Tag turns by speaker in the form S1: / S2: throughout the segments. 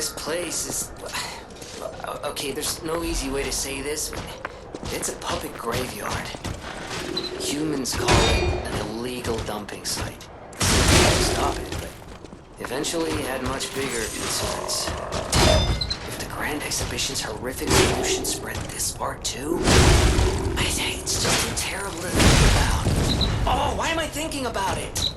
S1: This place is... Okay, there's no easy way to say this. It's a puppet graveyard. Humans call it an illegal dumping site. Stop it, but eventually had much bigger concerns. If the Grand Exhibition's horrific pollution spread this far too, it's just too terrible to think about. Oh, why am I thinking about it?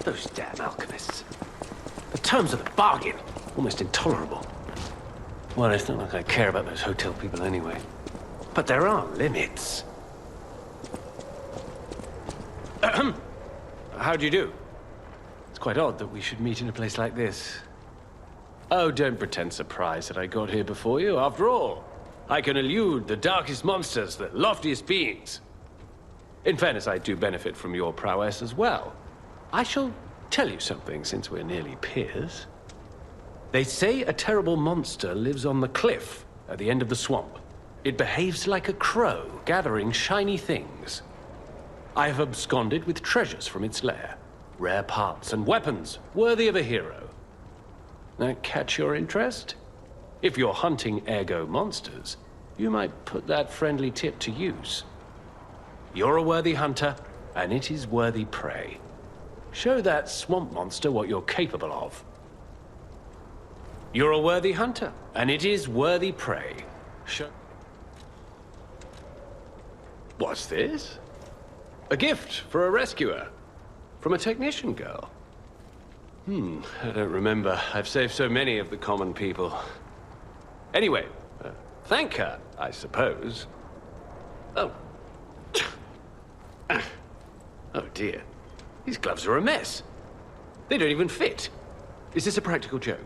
S2: Those damn alchemists. The terms of the bargain, almost intolerable. Well, it's not like I care about those hotel people anyway. But there are limits. How do you do? It's quite odd that we should meet in a place like this. Oh, don't pretend surprised that I got here before you. After all, I can elude the darkest monsters, the loftiest beings. In fairness, I do benefit from your prowess as well. I shall tell you something, since we're nearly peers. They say a terrible monster lives on the cliff at the end of the swamp. It behaves like a crow, gathering shiny things. I have absconded with treasures from its lair. Rare parts and weapons, worthy of a hero. That catch your interest? If you're hunting ergo monsters, you might put that friendly tip to use. You're a worthy hunter, and it is worthy prey. Show that swamp monster what you're capable of. You're a worthy hunter, and it is worthy prey. Show... What's this? A gift for a rescuer. From a technician girl. I don't remember. I've saved so many of the common people. Anyway, thank her, I suppose. Oh. Oh dear. These gloves are a mess. They don't even fit. Is this a practical joke?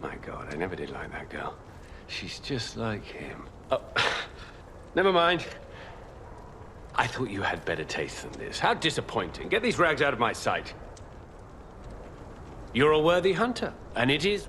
S2: My God, I never did like that girl. She's just like him. Oh, never mind. I thought you had better taste than this. How disappointing. Get these rags out of my sight. You're a worthy hunter, and it is...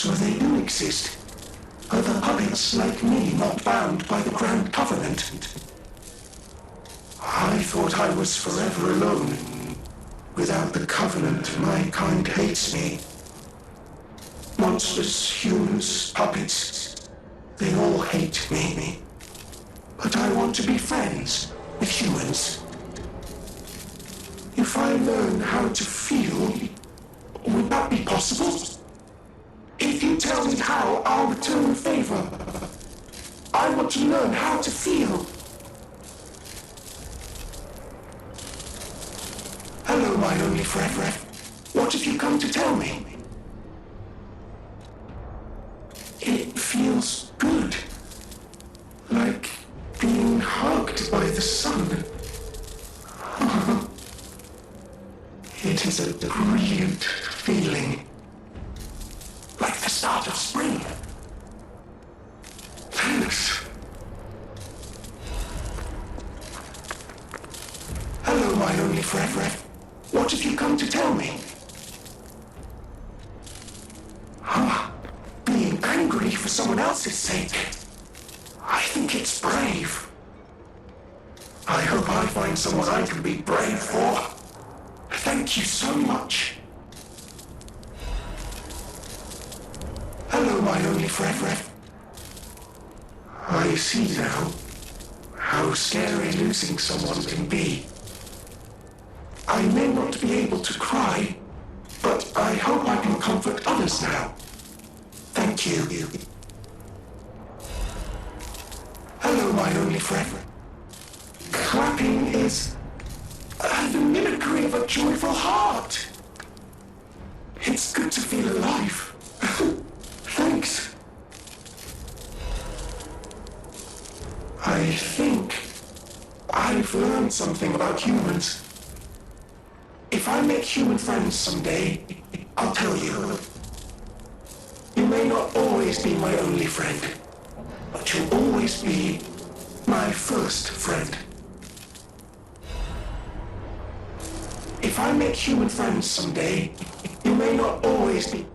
S3: So they do exist. Other puppets like me not bound by the Grand Covenant. I thought I was forever alone. Without the Covenant, my kind hates me. Monsters, humans, puppets, they all hate me. But I want to be friends with humans. If I learn how to feel, would that be possible? If you tell me how, I'll return the favor. I want to learn how to feel. Hello, my only friend. What have you come to tell me? It feels good. Like being hugged by the sun. It is a brilliant feeling. Like the start of spring. Thanks. Hello, my only friend. What have you come to tell me? Being angry for someone else's sake. I think it's brave. I hope I find someone I can be brave for. Thank you so much. Hello, my only friend. I see now how scary losing someone can be. I may not be able to cry, but I hope I can comfort others now. Thank you. Hello, my only friend. Clapping is the mimicry of a joyful heart. It's good to feel alive. Thanks. I think I've learned something about humans. If I make human friends someday, I'll tell you. You may not always be my only friend, but you'll always be my first friend. If I make human friends someday, you may not always be...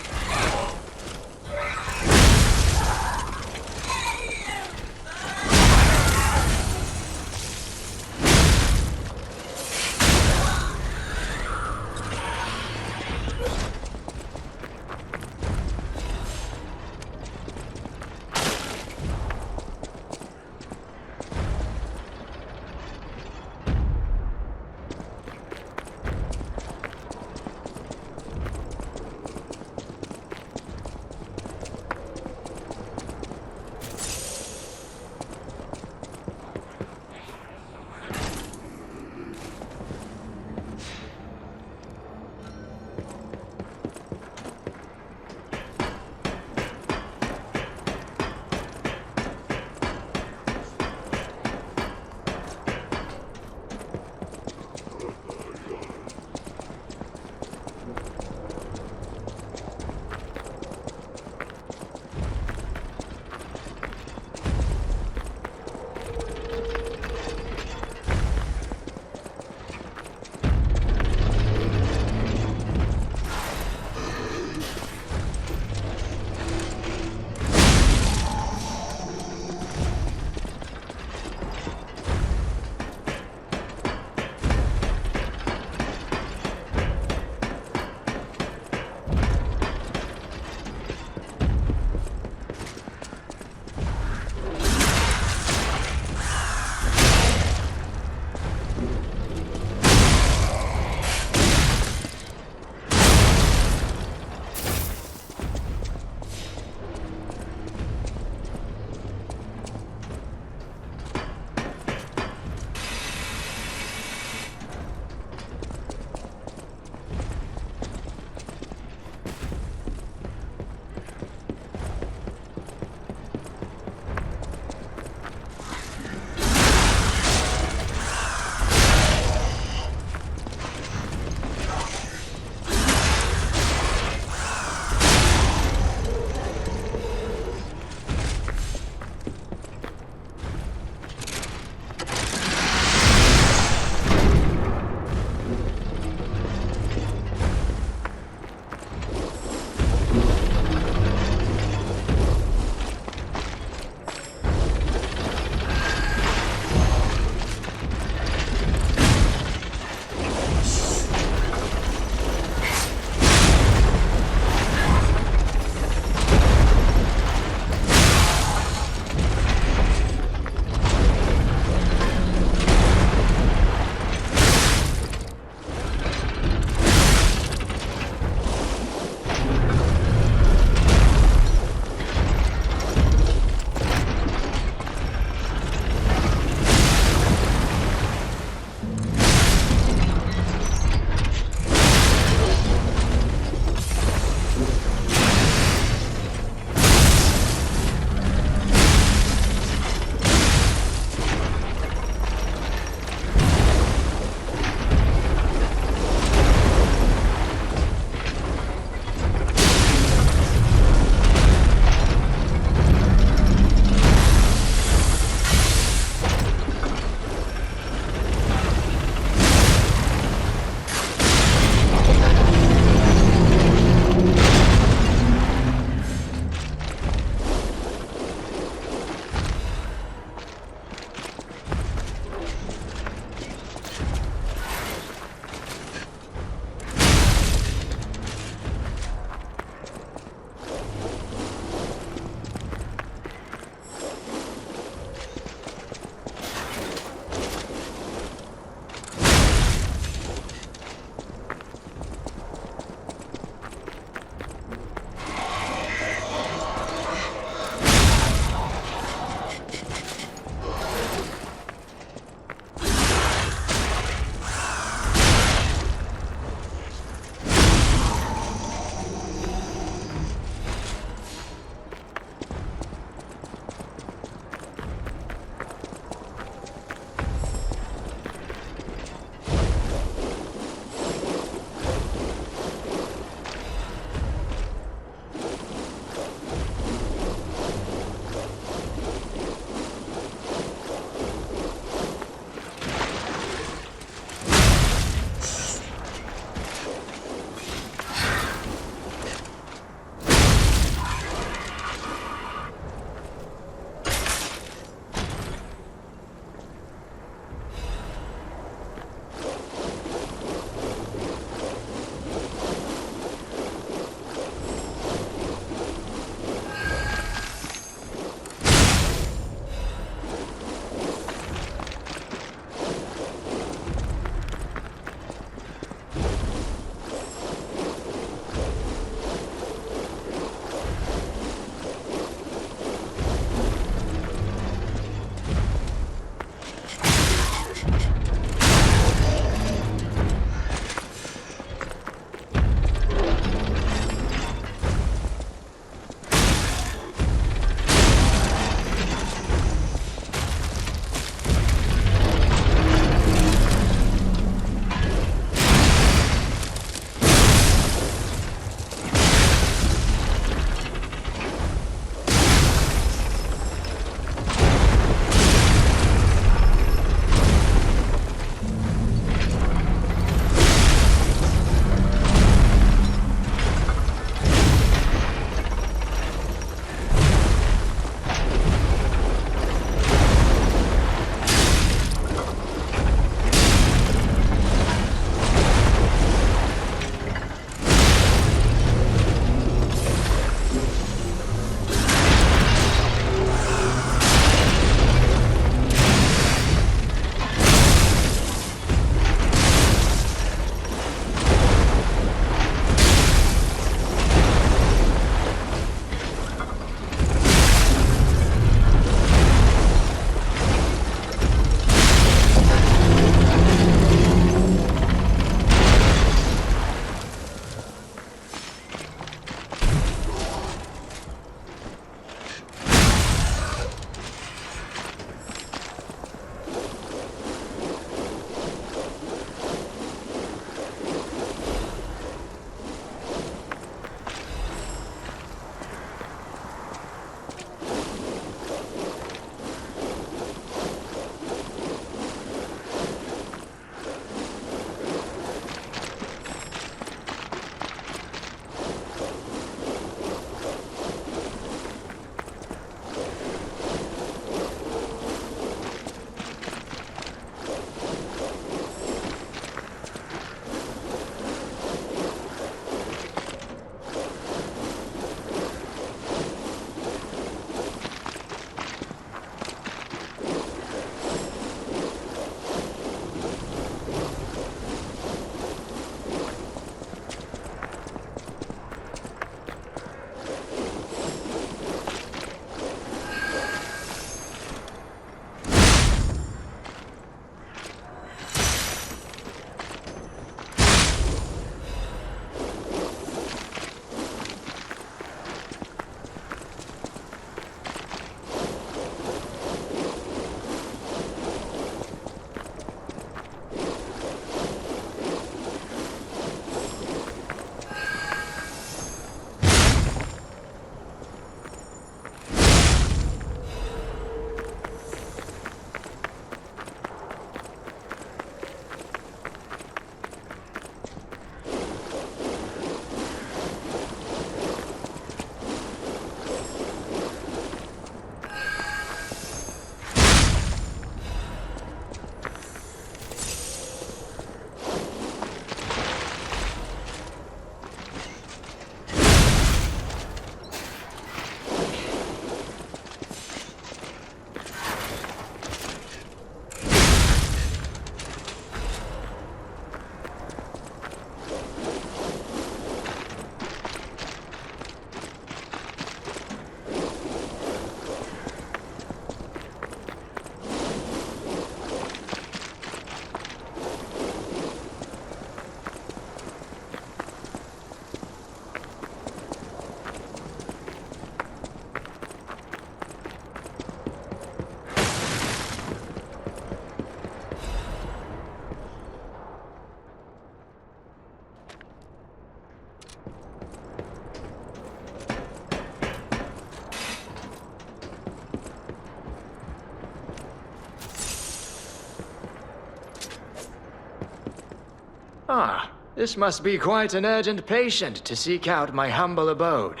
S4: Ah, this must be quite an urgent patient to seek out my humble abode.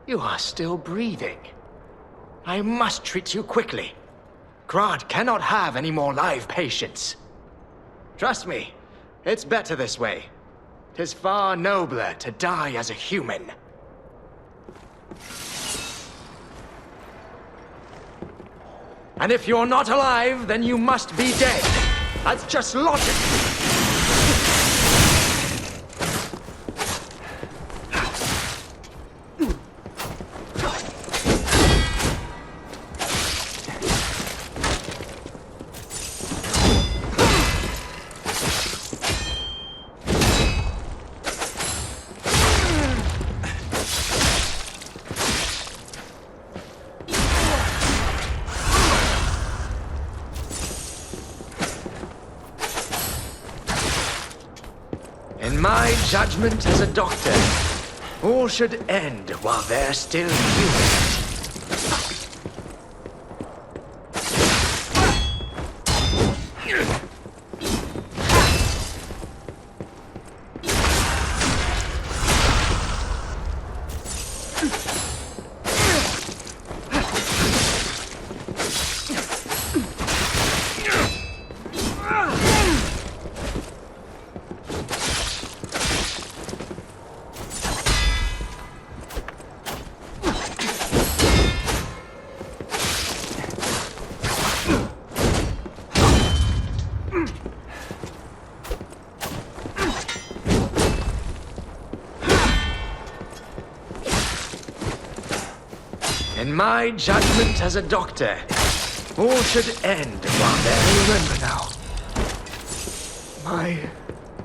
S4: You are still breathing. I must treat you quickly. Krat cannot have any more live patients. Trust me, it's better this way. 'Tis far nobler to die as a human. And if you're not alive, then you must be dead. That's just logic. In my judgment as a doctor, all should end while they're still human. In my judgment as a doctor, all should end while they're... Remember now. My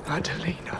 S4: Adelina.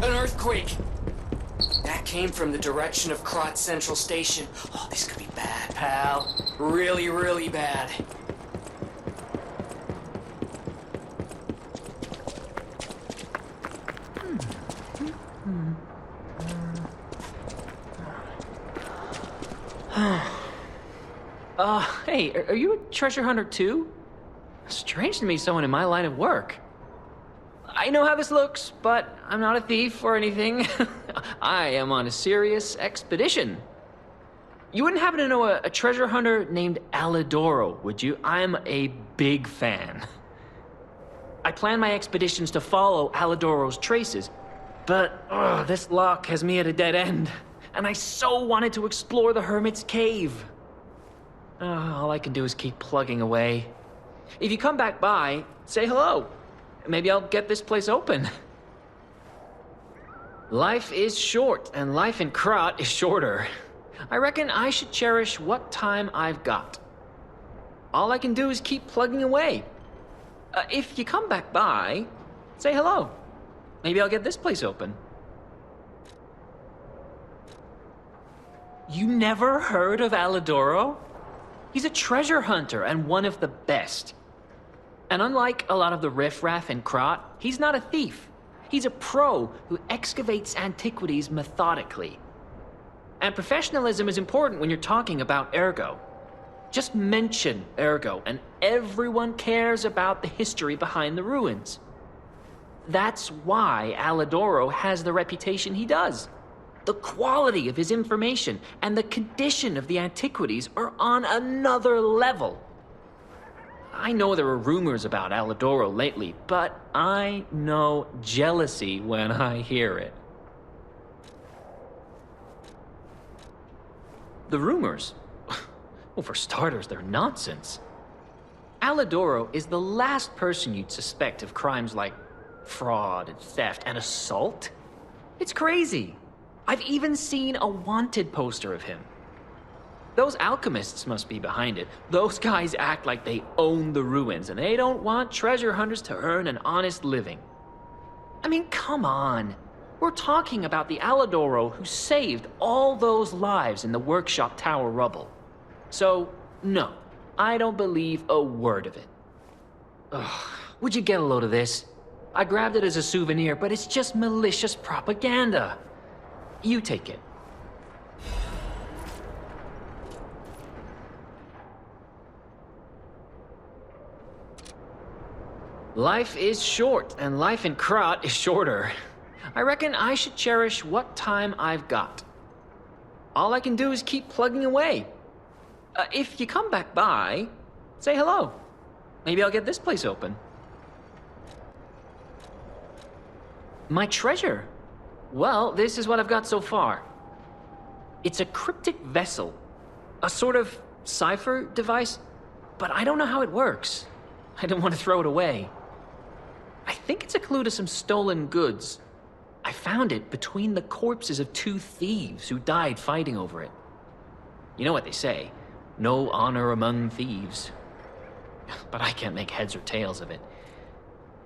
S1: Earthquake! That came from the direction of Krat Central Station. Oh, this could be bad, pal. Really, really bad.
S5: Hey, are you a treasure hunter too? Strange to me, someone in my line of work. I know how this looks, but I'm not a thief or anything. I am on a serious expedition. You wouldn't happen to know a treasure hunter named Alidoro, would you? I'm a big fan. I plan my expeditions to follow Alidoro's traces, but this lock has me at a dead end, and I so wanted to explore the Hermit's Cave. All I can do is keep plugging away. If you come back by, say hello. Maybe I'll get this place open. Life is short, and life in Krat is shorter. I reckon I should cherish what time I've got. All I can do is keep plugging away. If you come back by, say hello. Maybe I'll get this place open. You never heard of Alidoro? He's a treasure hunter and one of the best. And unlike a lot of the riffraff in Krat, he's not a thief. He's a pro who excavates antiquities methodically. And professionalism is important when you're talking about Ergo. Just mention Ergo, and everyone cares about the history behind the ruins. That's why Alidoro has the reputation he does. The quality of his information and the condition of the antiquities are on another level. I know there are rumors about Alidoro lately, but I know jealousy when I hear it. The rumors? Well, for starters, they're nonsense. Alidoro is the last person you'd suspect of crimes like fraud and theft and assault. It's crazy. I've even seen a wanted poster of him. Those alchemists must be behind it. Those guys act like they own the ruins, and they don't want treasure hunters to earn an honest living. I mean, come on. We're talking about the Alidoro who saved all those lives in the workshop tower rubble. So, no, I don't believe a word of it. Ugh, would you get a load of this? I grabbed it as a souvenir, but it's just malicious propaganda. You take it. Life is short, and life in Krat is shorter. I reckon I should cherish what time I've got. All I can do is keep plugging away. If you come back by, say hello. Maybe I'll get this place open. My treasure? Well, this is what I've got so far. It's a cryptic vessel. A sort of cipher device, but I don't know how it works. I don't want to throw it away. I think it's a clue to some stolen goods. I found it between the corpses of 2 thieves who died fighting over it. You know what they say, no honor among thieves. But I can't make heads or tails of it.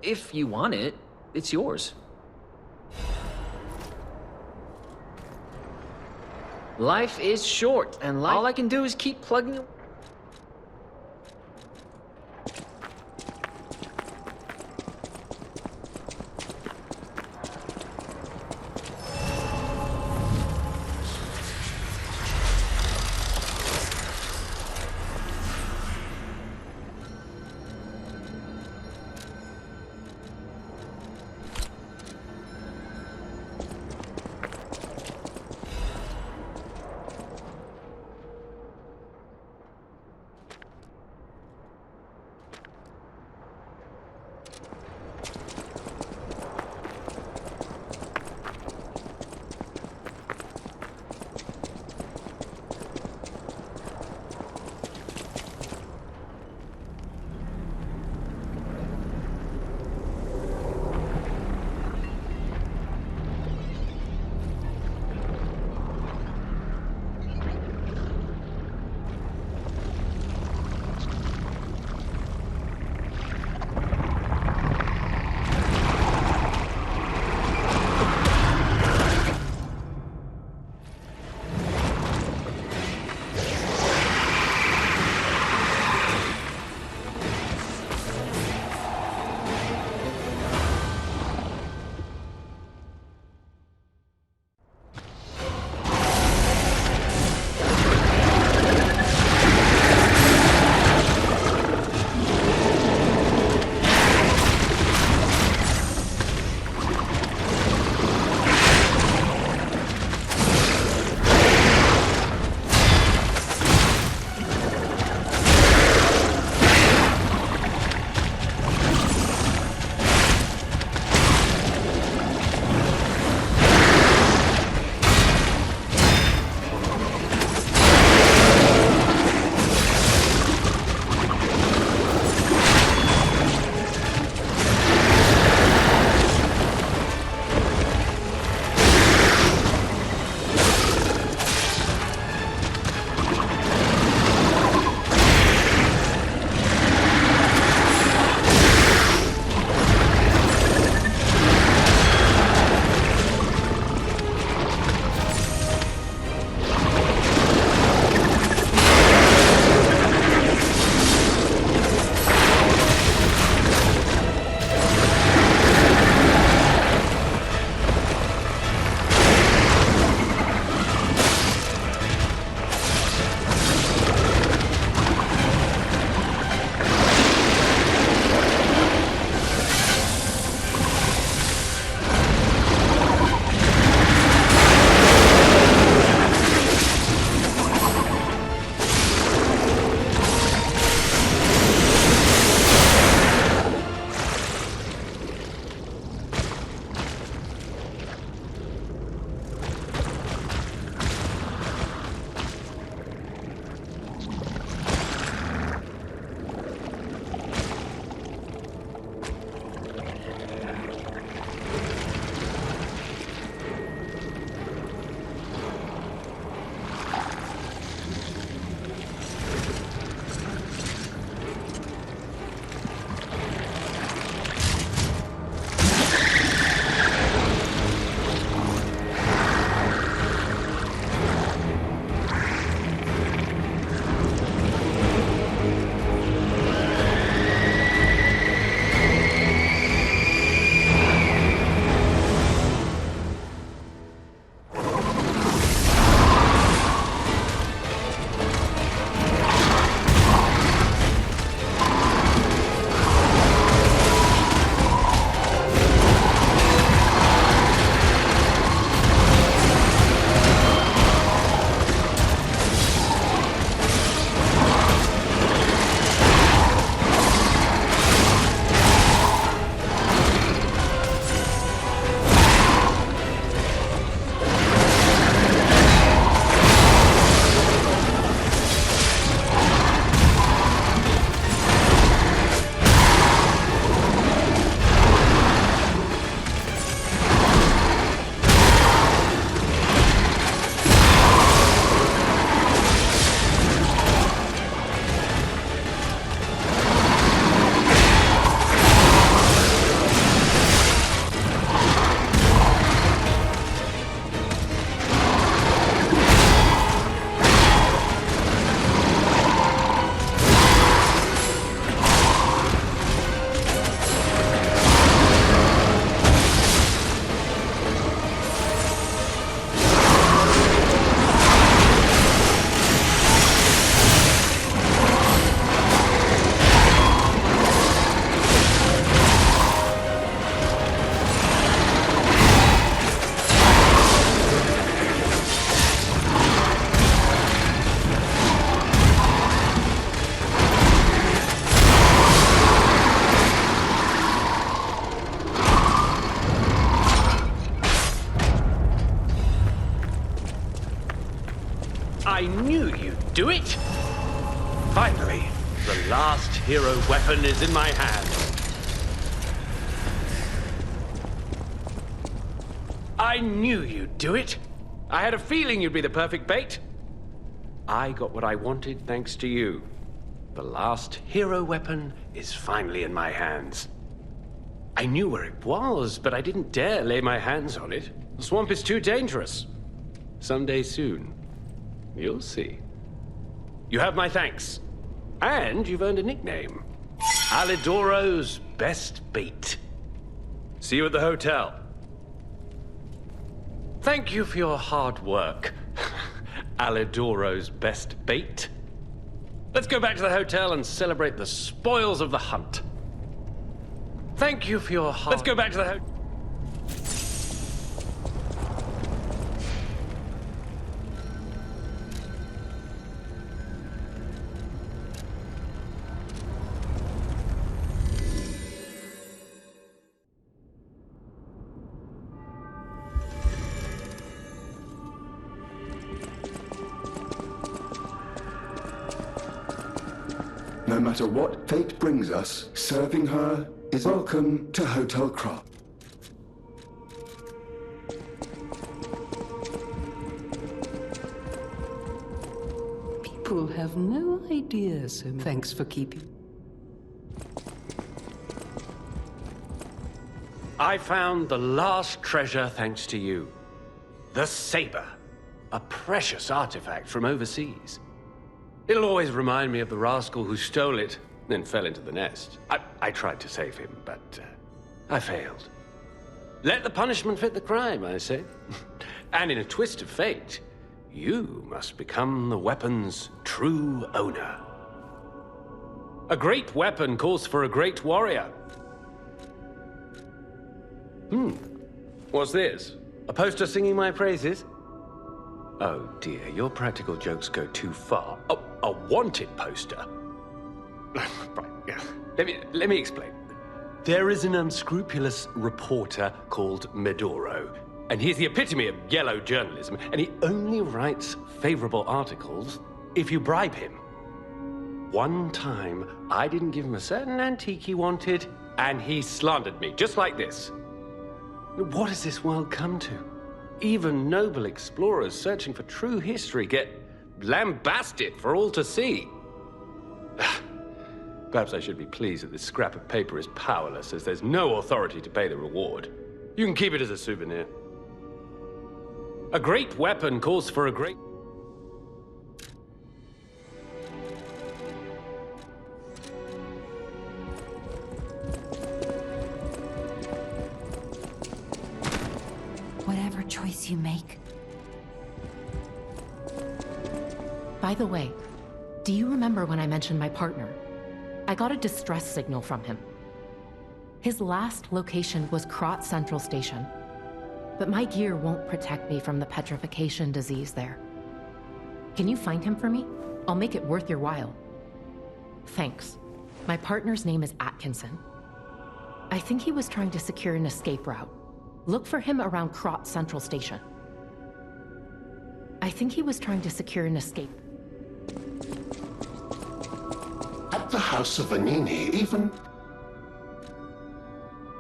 S5: If you want it, it's yours. Life is short, and all I can do is keep plugging.
S2: weapon is in my hand. I knew you'd do it. I had a feeling you'd be the perfect bait. I got what I wanted thanks to you. The last hero weapon is finally in my hands. I knew where it was, but I didn't dare lay my hands on it. The swamp is too dangerous. Someday soon, you'll see. You have my thanks. And you've earned a nickname. Alidoro's best bait. See you at the hotel. Thank you for your hard work. Alidoro's best bait. Let's go back to the hotel and celebrate the spoils of the hunt. Thank you for your hard... Let's go back to the hotel.
S6: No matter what fate brings us, serving her is welcome to Hotel Krat.
S7: People have no idea, so thanks for keeping.
S2: I found the last treasure thanks to you. The saber. A precious artifact from overseas. It'll always remind me of the rascal who stole it, then fell into the nest. I tried to save him, but I failed. Let the punishment fit the crime, I say. And in a twist of fate, you must become the weapon's true owner. A great weapon calls for a great warrior. What's this? A poster singing my praises? Oh dear, your practical jokes go too far. Oh, a wanted poster. Right, yeah. Let me explain. There is an unscrupulous reporter called Medoro, and he's the epitome of yellow journalism, and he only writes favorable articles if you bribe him. One time, I didn't give him a certain antique he wanted, and he slandered me, just like this. What has this world come to? Even noble explorers searching for true history get lambasted for all to see. Perhaps I should be pleased that this scrap of paper is powerless, as there's no authority to pay the reward. You can keep it as a souvenir. A great weapon calls for a great...
S8: Whatever choice you make.
S9: By the way, do you remember when I mentioned my partner? I got a distress signal from him. His last location was Krat Central Station, but my gear won't protect me from the petrification disease there. Can you find him for me? I'll make it worth your while. Thanks. My partner's name is Atkinson. I think he was trying to secure an escape route. Look for him around Krat Central Station. I think he was trying to secure an escape.
S3: At the House of Vanini, even...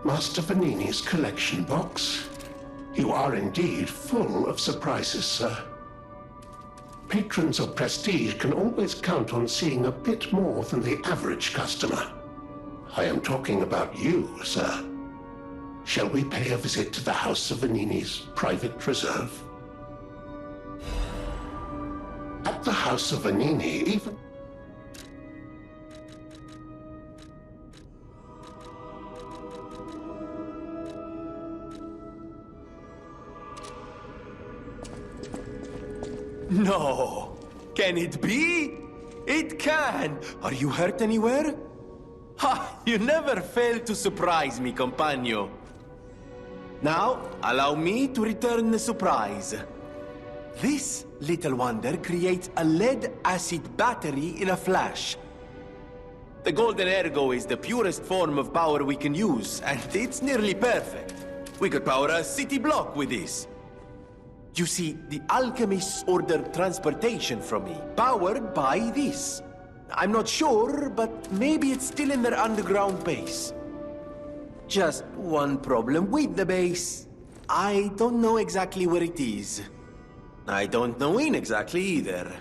S3: Master Vanini's collection box. You are indeed full of surprises, sir. Patrons of prestige can always count on seeing a bit more than the average customer. I am talking about you, sir. Shall we pay a visit to the House of Vanini's private reserve? At the House of Vanini, even...
S10: No! Can it be? It can! Are you hurt anywhere? Ha! You never fail to surprise me, compagno. Now, allow me to return the surprise. This little wonder creates a lead-acid battery in a flash. The Golden Ergo is the purest form of power we can use, and it's nearly perfect. We could power a city block with this. You see, the alchemists ordered transportation from me, powered by this. I'm not sure, but maybe it's still in their underground base. Just one problem with the base. I don't know exactly where it is. I don't know when exactly either.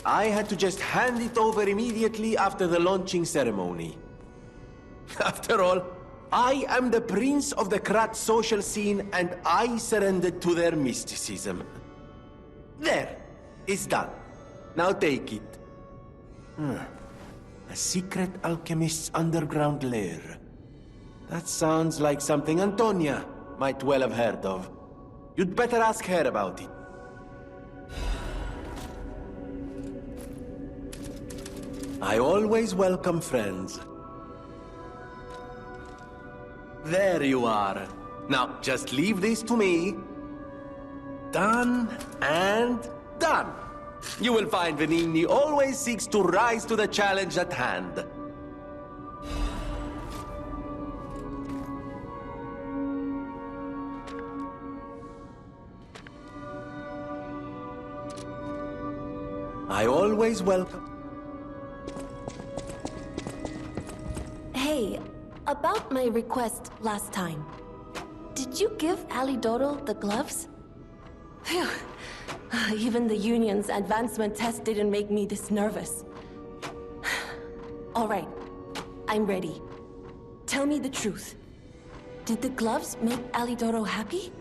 S10: I had to just hand it over immediately after the launching ceremony. After all, I am the prince of the Krat social scene, and I surrendered to their mysticism. There, it's done. Now take it. A secret alchemist's underground lair. That sounds like something Antonia might well have heard of. You'd better ask her about it. I always welcome friends. There you are. Now, just leave this to me. Done and done. You will find Venigni always seeks to rise to the challenge at hand. I always welcome...
S8: Hey, about my request last time. Did you give Alidoro the gloves? Phew. Even the Union's advancement test didn't make me this nervous. All right, I'm ready. Tell me the truth. Did the gloves make Alidoro happy?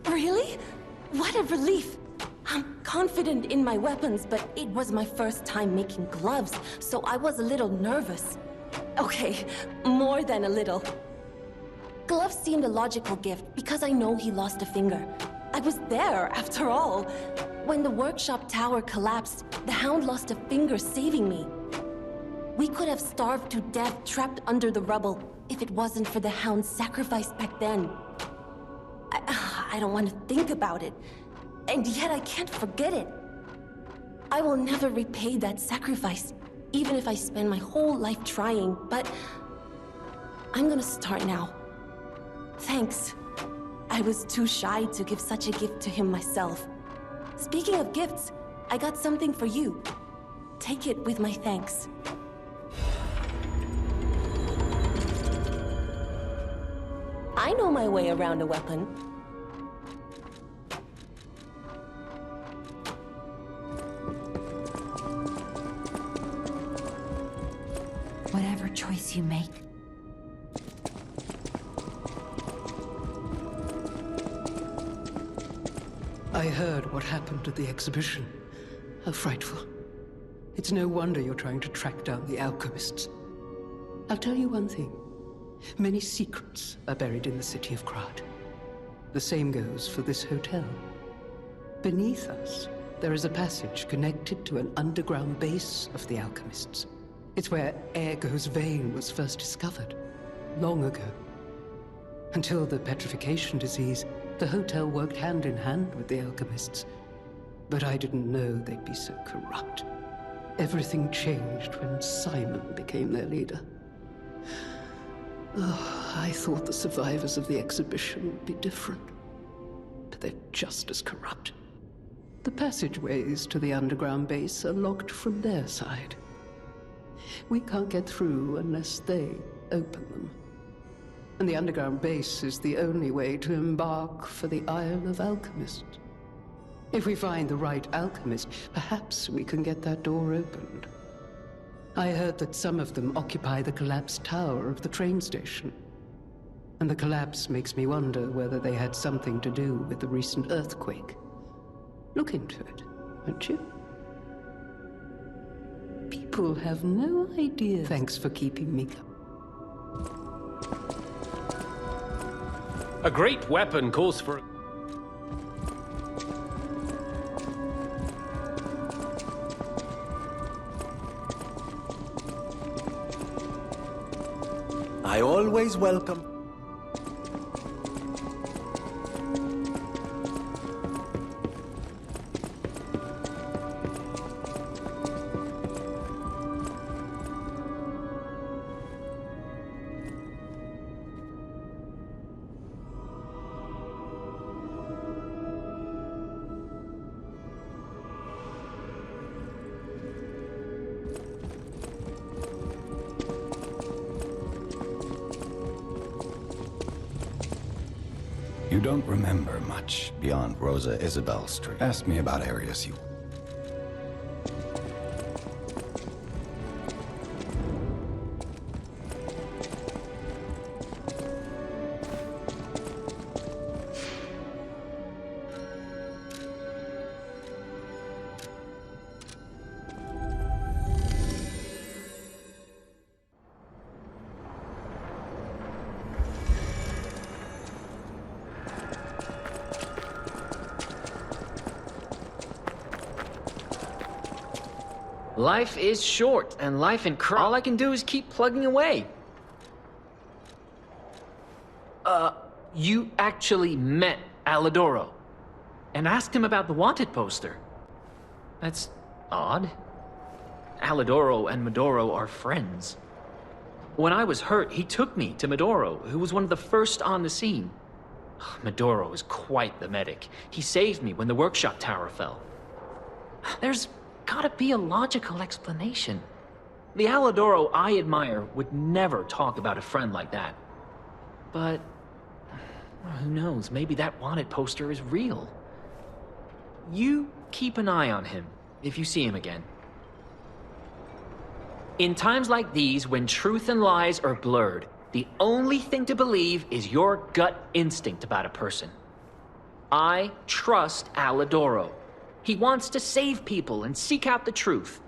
S8: Really? What a relief! I'm confident in my weapons, but it was my first time making gloves, so I was a little nervous. Okay, more than a little. Gloves seemed a logical gift because I know he lost a finger. I was there, after all. When the workshop tower collapsed, the Hound lost a finger saving me. We could have starved to death trapped under the rubble if it wasn't for the Hound's sacrifice back then. I don't want to think about it, and yet I can't forget it. I will never repay that sacrifice, even if I spend my whole life trying, but I'm gonna start now. Thanks. I was too shy to give such a gift to him myself. Speaking of gifts, I got something for you. Take it with my thanks. I know my way around a weapon.
S11: Whatever choice you make.
S7: I heard what happened at the exhibition. How frightful. It's no wonder you're trying to track down the alchemists. I'll tell you one thing. Many secrets are buried in the city of Krat. The same goes for this hotel. Beneath us, there is a passage connected to an underground base of the alchemists. It's where Ergo's vein was first discovered, long ago. Until the petrification disease, the hotel worked hand in hand with the alchemists. But I didn't know they'd be so corrupt. Everything changed when Simon became their leader. Oh, I thought the survivors of the exhibition would be different. But they're just as corrupt. The passageways to the underground base are locked from their side. We can't get through unless they open them. And the underground base is the only way to embark for the Isle of Alchemists. If we find the right alchemist, perhaps we can get that door opened. I heard that some of them occupy the collapsed tower of the train station. And the collapse makes me wonder whether they had something to do with the recent earthquake. Look into it, won't you? People have no idea. Thanks for keeping me.
S2: A great weapon calls for...
S10: I always welcome...
S12: You don't remember much beyond Rosa Isabel Street. Ask me about areas you...
S5: Life is short, and life in all I can do is keep plugging away. You actually met Alidoro and asked him about the wanted poster. That's odd. Alidoro and Medoro are friends. When I was hurt, he took me to Medoro, who was one of the first on the scene. Medoro is quite the medic. He saved me when the workshop tower fell. There's gotta be a logical explanation. The Alidoro I admire would never talk about a friend like that. But who knows, maybe that wanted poster is real. You keep an eye on him if you see him again. In times like these, when truth and lies are blurred, the only thing to believe is your gut instinct about a person. I trust Alidoro. He wants to save people and seek out the truth.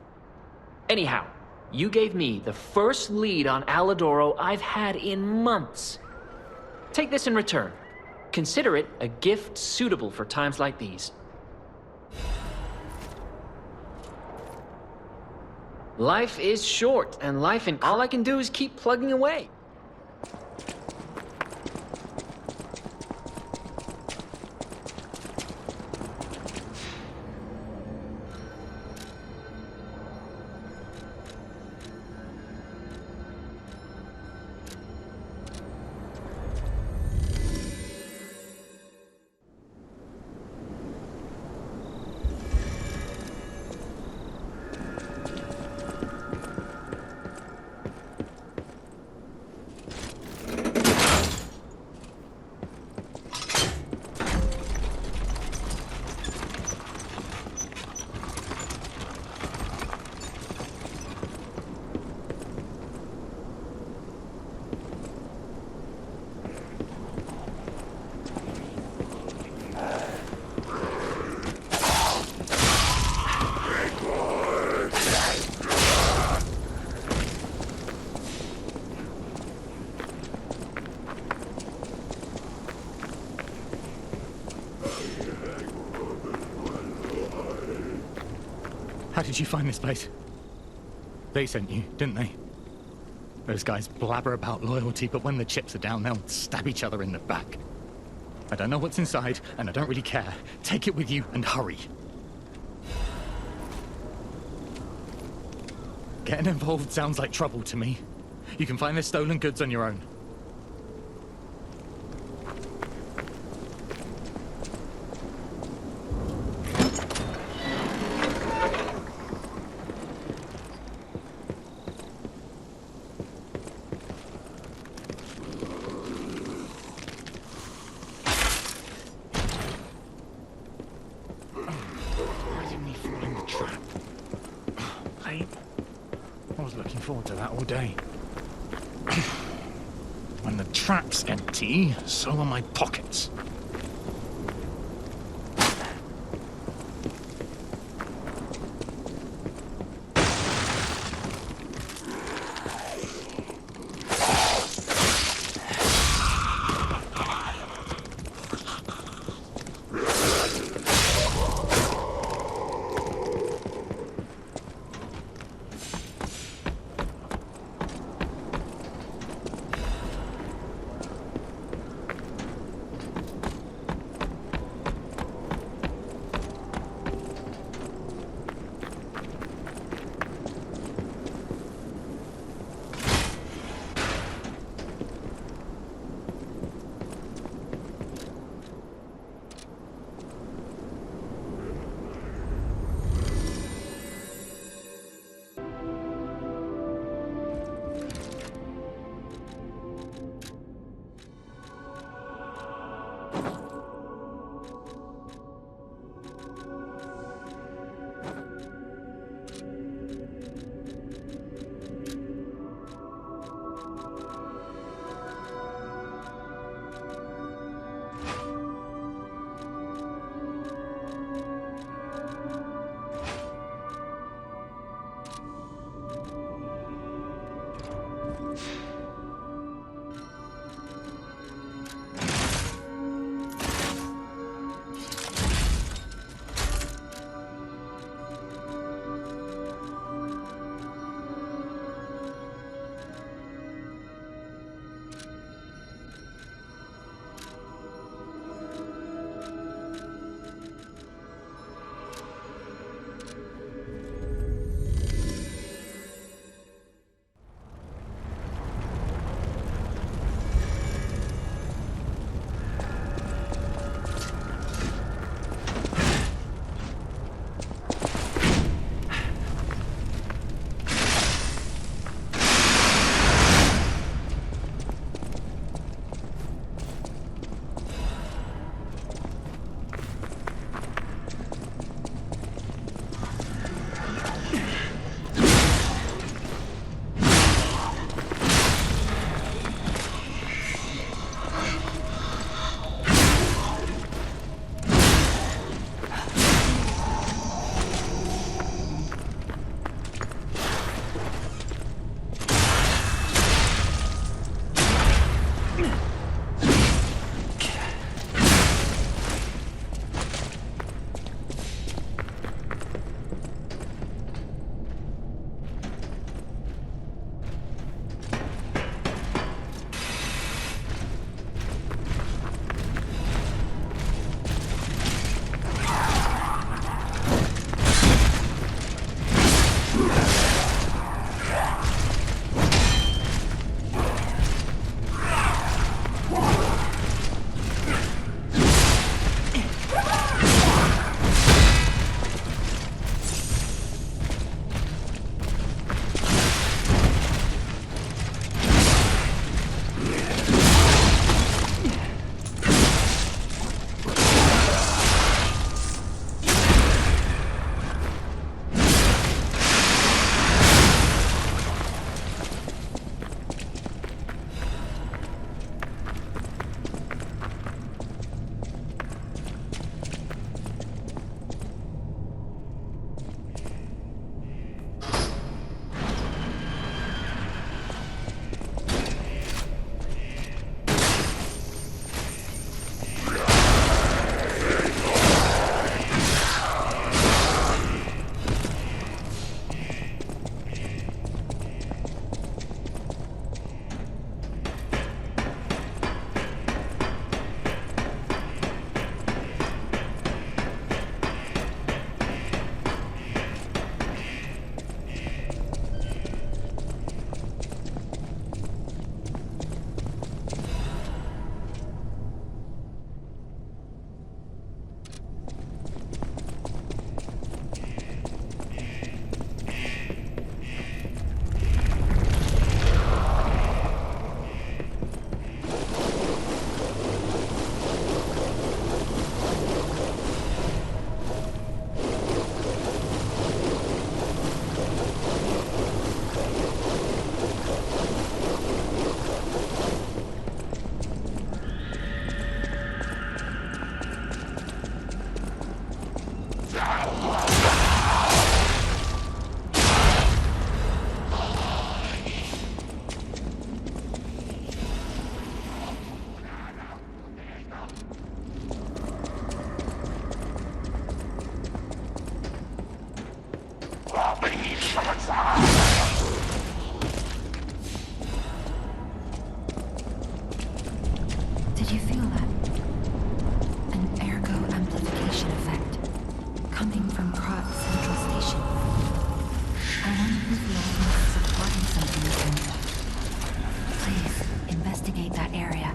S5: Anyhow, you gave me the first lead on Alidoro I've had in months. Take this in return. Consider it a gift suitable for times like these. Life is short, and life in all I can do is keep plugging away.
S13: How did you find this place? They sent you, didn't they? Those guys blabber about loyalty, but when the chips are down, they'll stab each other in the back. I don't know what's inside, and I don't really care. Take it with you and hurry. Getting involved sounds like trouble to me. You can find the stolen goods on your own. Forward to that all day. When the trap's empty, so are my pockets.
S11: Did you feel that? An ergo amplification effect coming from Krat Central Station. I wonder if the element is supporting something. Please, investigate that area.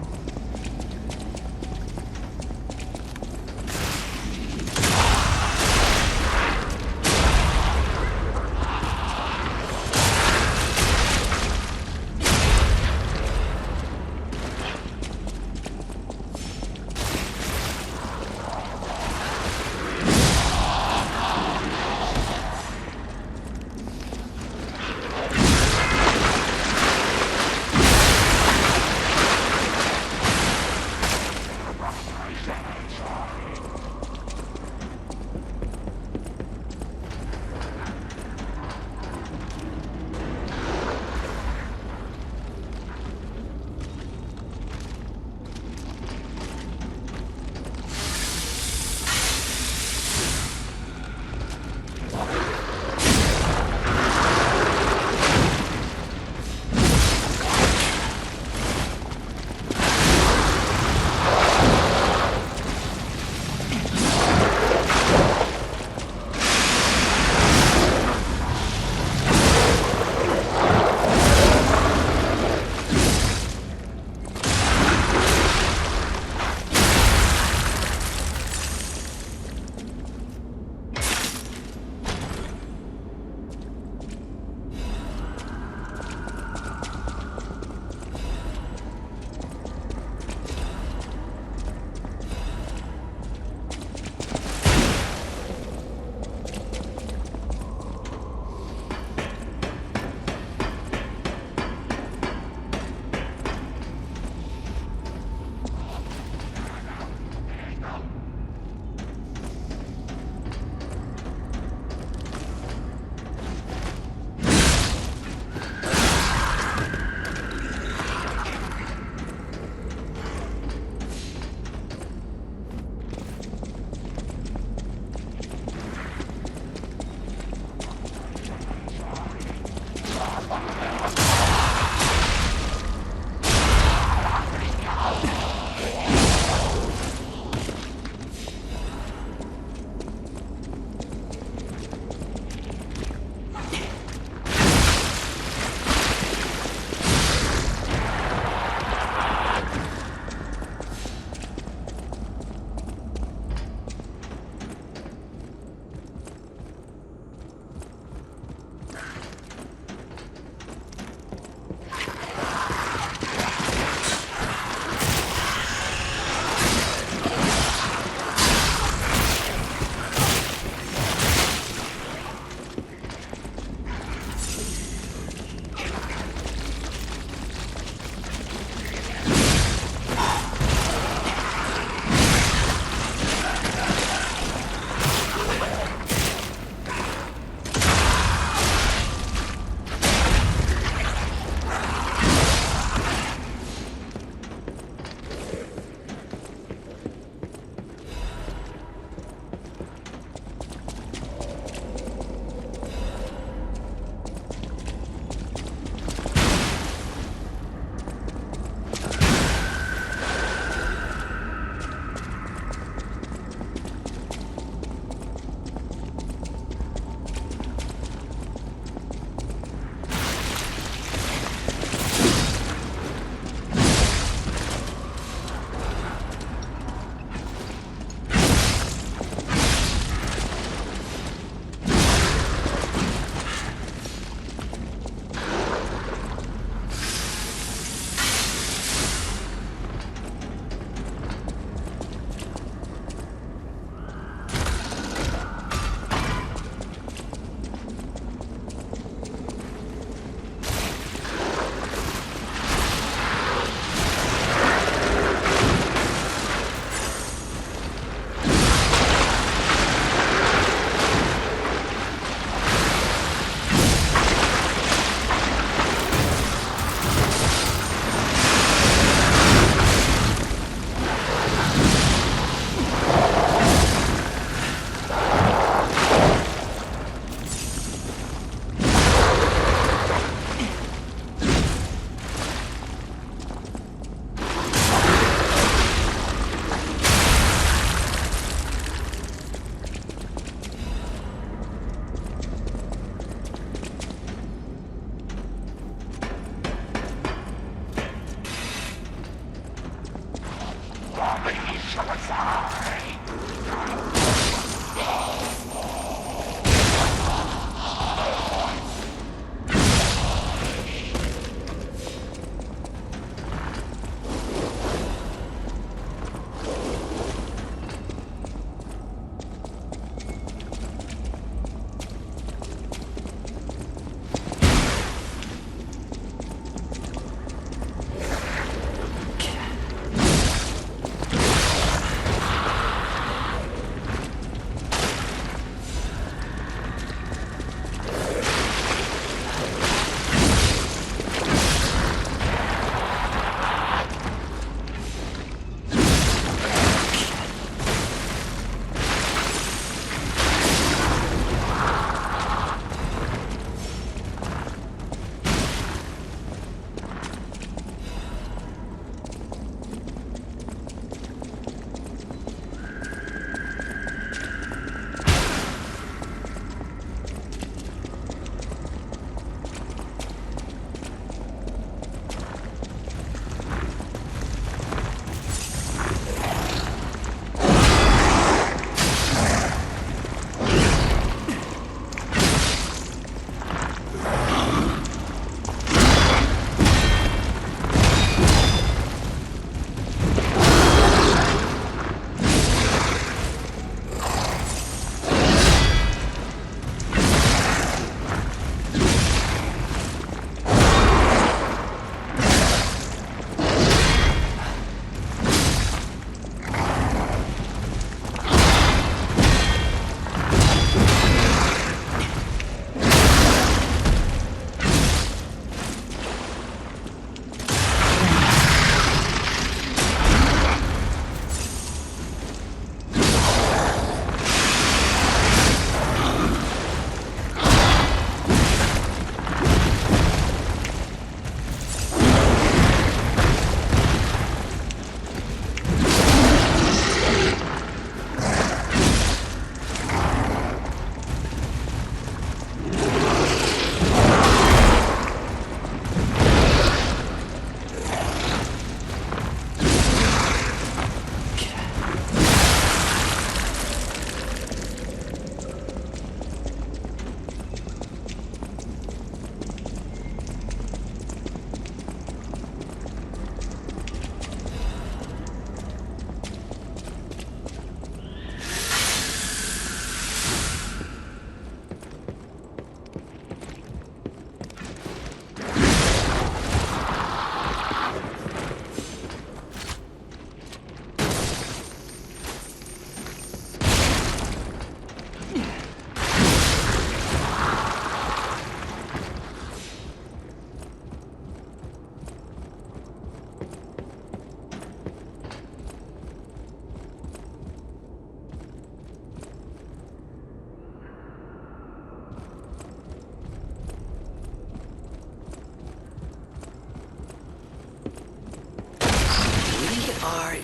S1: are...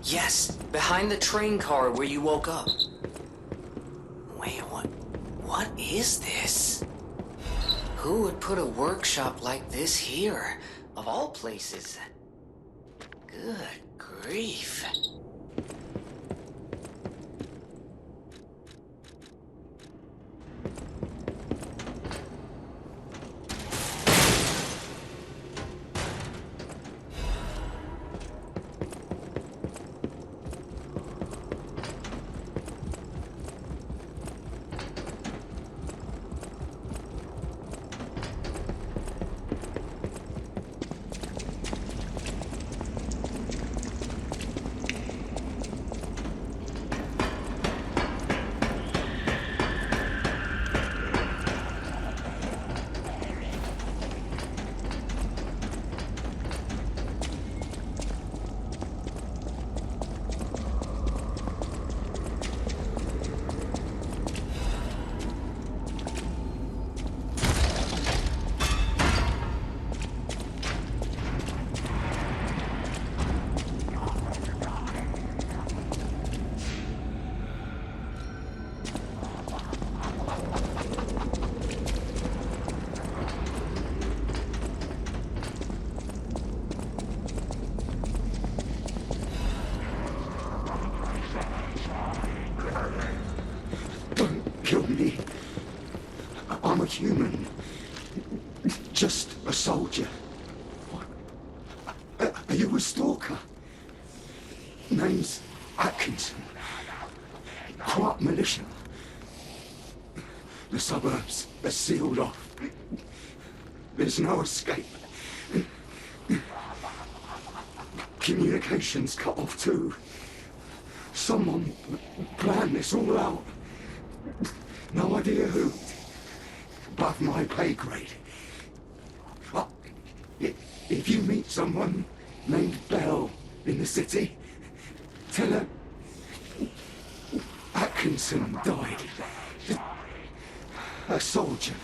S1: Yes, behind the train car where you woke up. Wait, what is this? Who would put a workshop like this here, of all places? Good grief.
S3: Kill me. I'm a human. Just a soldier. Are you a stalker? Name's Atkinson. Krat militia. The suburbs are sealed off. There's no escape. Communications cut off too. Someone planned this all out. No idea who. Above my pay grade. But if you meet someone named Bell in the city, tell her Atkinson died. A soldier.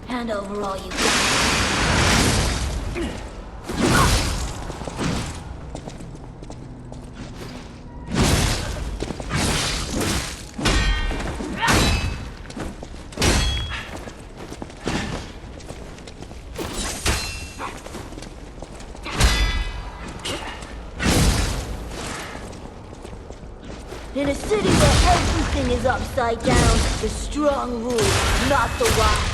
S11: Hand over all you got.
S14: a city where everything is upside down, the strong rule, not the wise.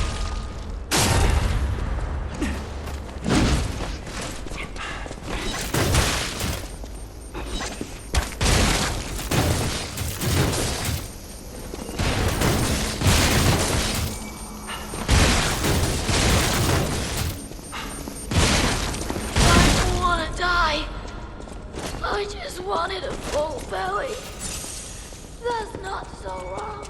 S15: I just wanted a full belly. That's not so wrong.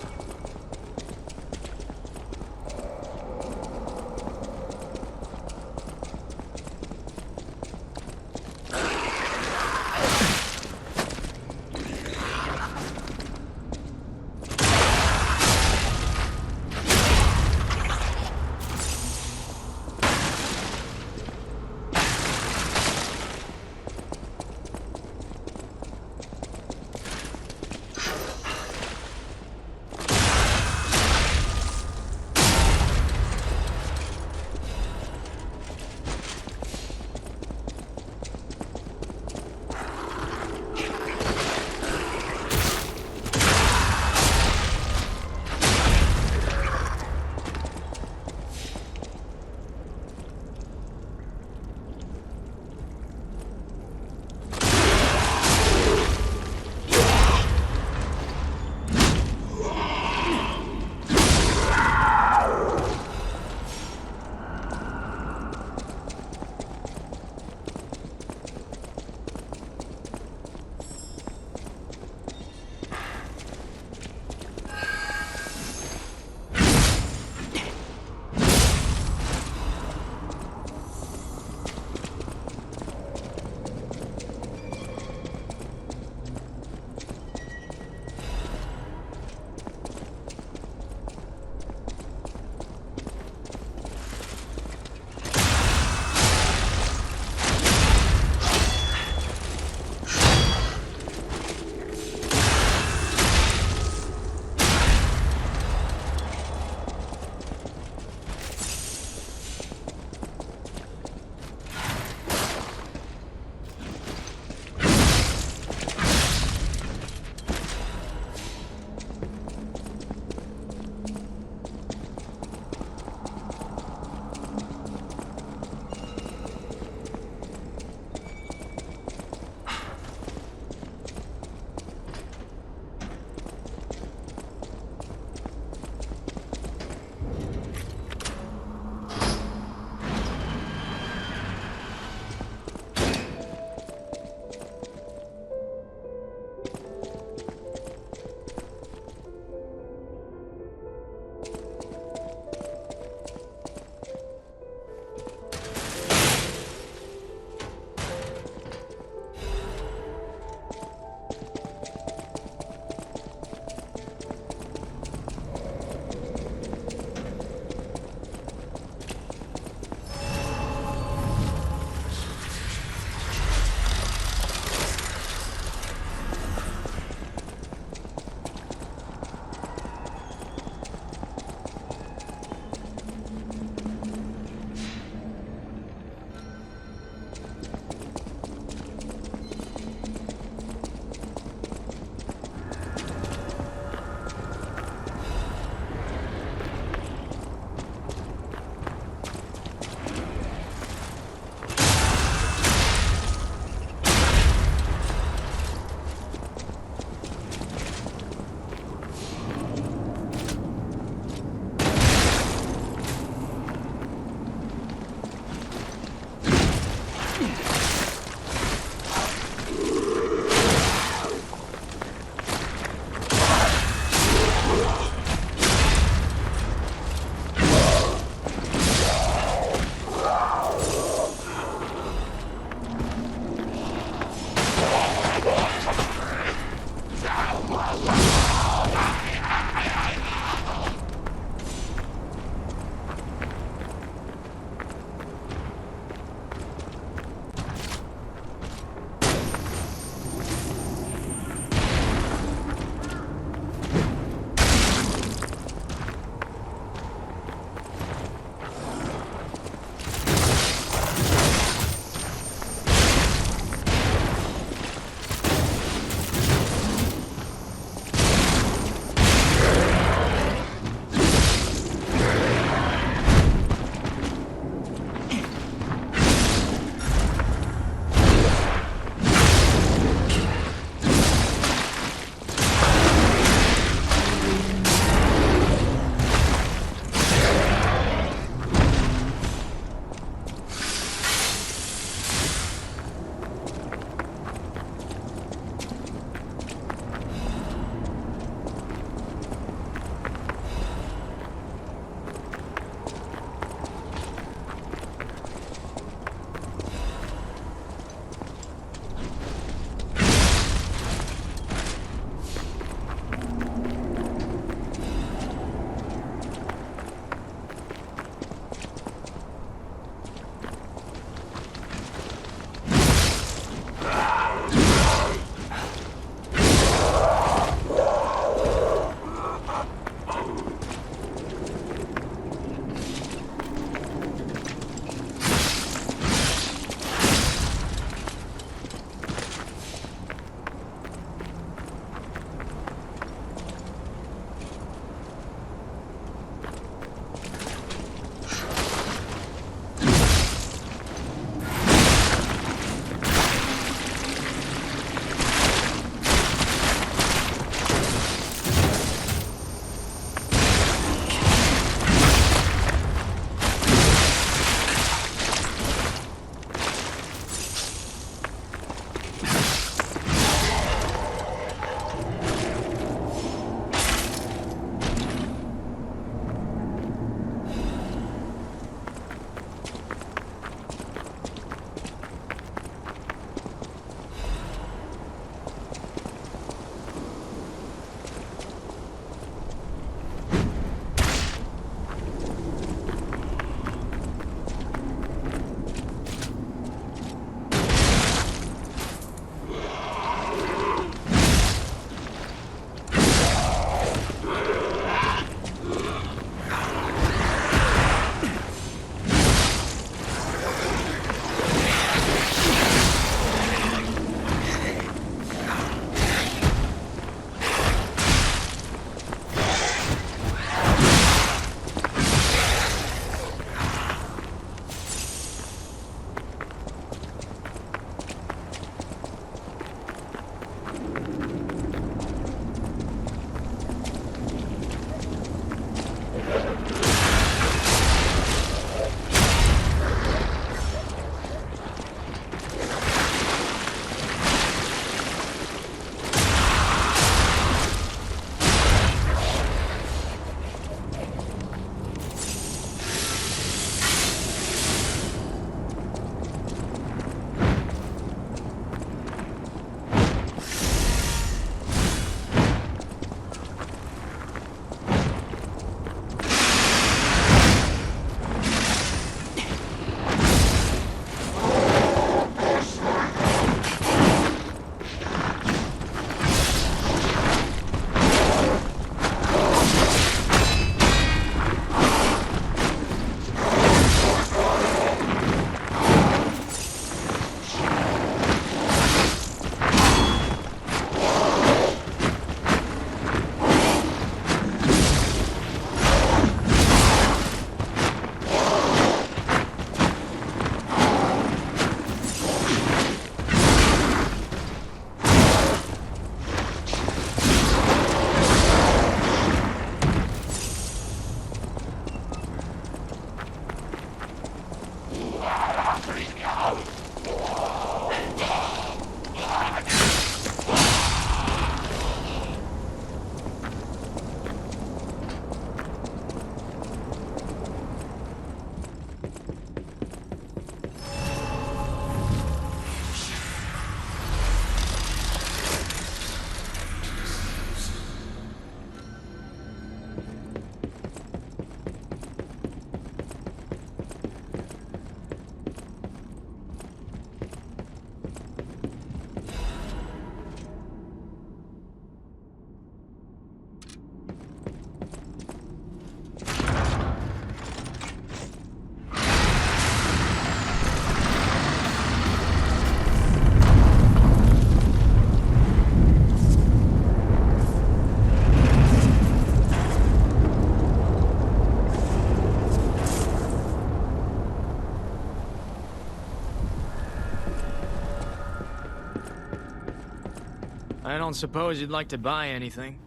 S4: I don't suppose you'd like to buy anything?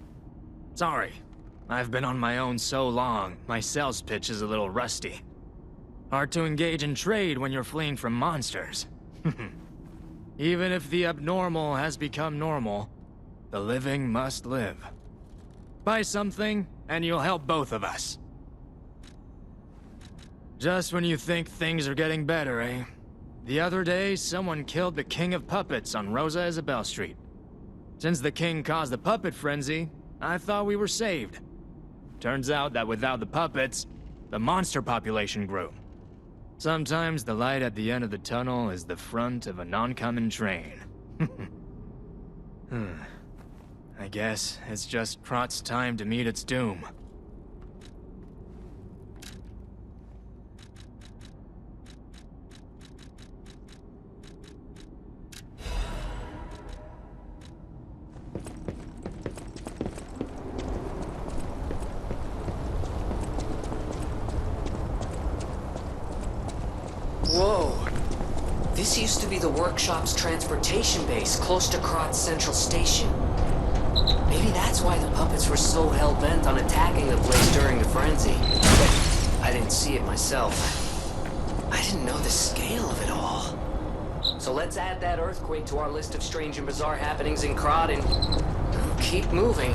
S4: Sorry. I've been on my own so long, my sales pitch is a little rusty. Hard to engage in trade when you're fleeing from monsters. Even if the abnormal has become normal, the living must live. Buy something, and you'll help both of us. Just when you think things are getting better, eh? The other day, someone killed the King of Puppets on Rosa Isabelle Street. Since the king caused the puppet frenzy, I thought we were saved. Turns out that without the puppets, the monster population grew. Sometimes the light at the end of the tunnel is the front of an oncoming train. I guess it's just Krat's time to meet its doom.
S1: Whoa. This used to be the workshop's transportation base, close to Krat's Central Station. Maybe that's why the puppets were so hell-bent on attacking the place during the frenzy. But I didn't see it myself. I didn't know the scale of it all. So let's add that earthquake to our list of strange and bizarre happenings in Krat and keep moving.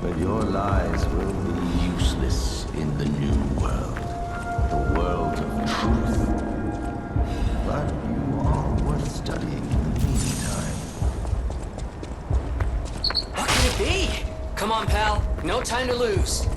S16: But your lies will be useless in the new world. The world of truth. But you are worth studying in the meantime.
S1: What can it be? Come on, pal. No time to lose.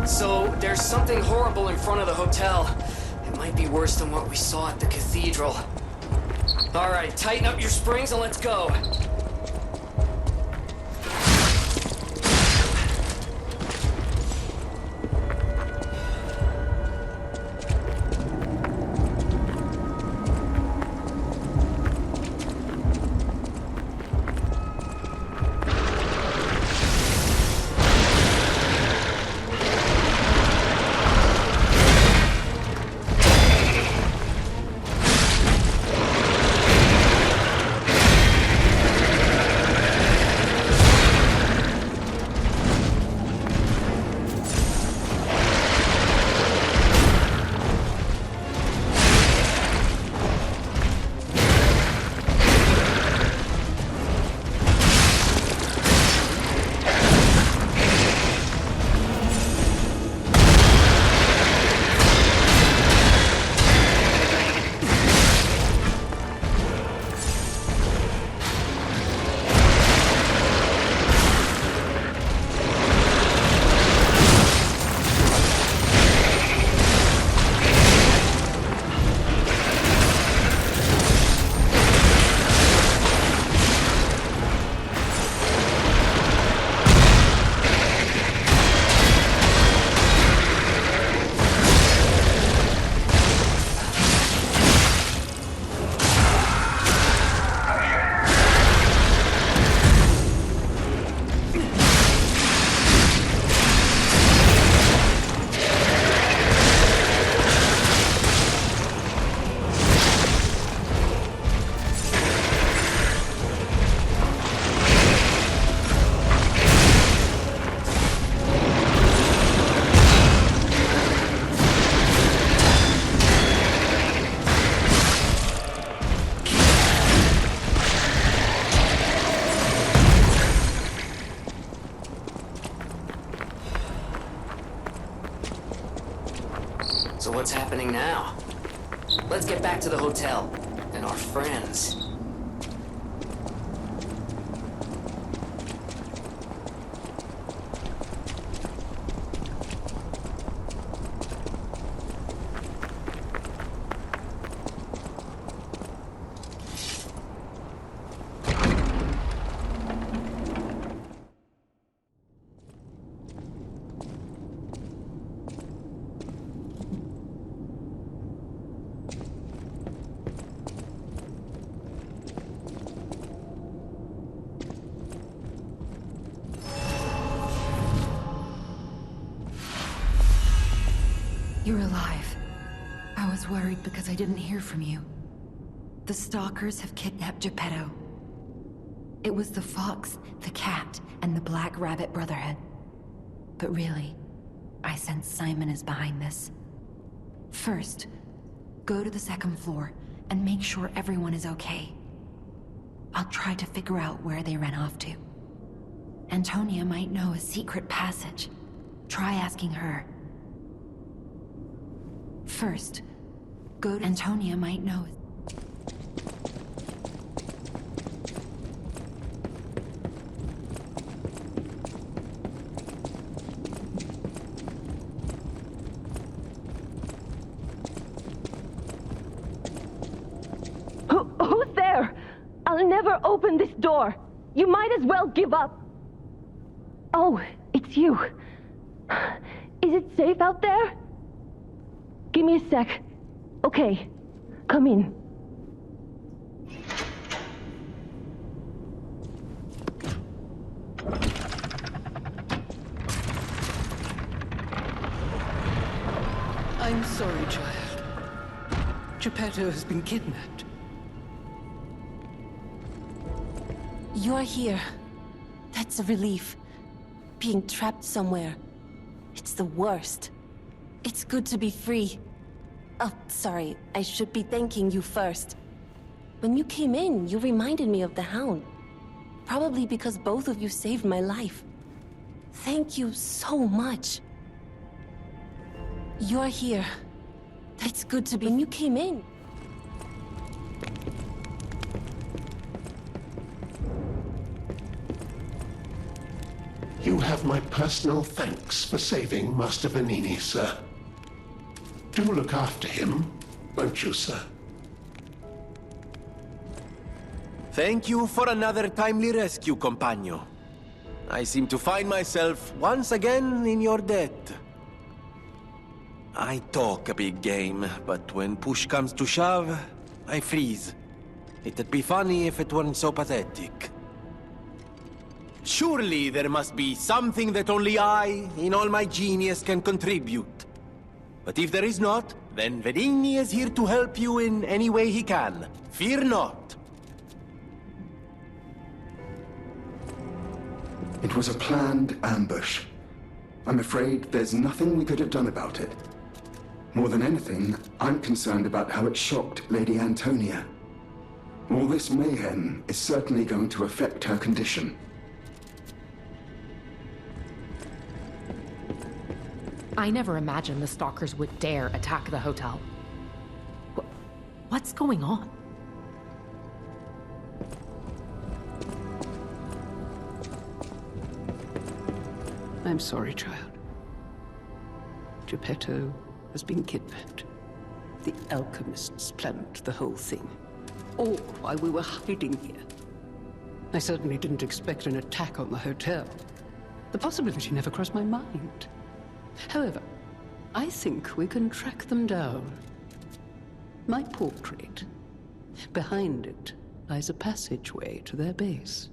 S1: So, there's something horrible in front of the hotel. It might be worse than what we saw at the cathedral. Alright, tighten up your springs and let's go. what's happening now? Let's get back to the hotel and our friends.
S11: You're alive. I was worried because I didn't hear from you. The Stalkers have kidnapped Geppetto. It was the Fox, the Cat, and the Black Rabbit Brotherhood. But really, I sense Simon is behind this. First, go to the second floor and make sure everyone is okay. I'll try to figure out where they ran off to. Antonia might know a secret passage. Try asking her. First, go to Antonia might know.
S8: Who's there? I'll never open this door. You might as well give up. Oh, it's you. Is it safe out there? Give me a sec. Okay, come in.
S7: I'm sorry, child. Geppetto has been kidnapped.
S8: You're here. That's a relief. Being trapped somewhere. It's the worst. It's good to be free. Oh, sorry. I should be thanking you first. When you came in, you reminded me of the Hound. Probably because both of you saved my life. Thank you so much. You're here. It's good to be. When you came in.
S3: You have my personal thanks for saving Master Venini, sir. Do look after him, won't you, sir?
S10: Thank you for another timely rescue, Compagno. I seem to find myself once again in your debt. I talk a big game, but when push comes to shove, I freeze. It'd be funny if it weren't so pathetic. Surely there must be something that only I, in all my genius, can contribute. But if there is not, then Venini is here to help you in any way he can. Fear not.
S6: It was a planned ambush. I'm afraid there's nothing we could have done about it. More than anything, I'm concerned about how it shocked Lady Antonia. All this mayhem is certainly going to affect her condition.
S9: I never imagined the Stalkers would dare attack the hotel. What's going on?
S7: I'm sorry, child. Geppetto has been kidnapped. The alchemists planned the whole thing. All while we were hiding here. I certainly didn't expect an attack on the hotel. The possibility never crossed my mind. However, I think we can track them down. My portrait. Behind it lies a passageway to their base.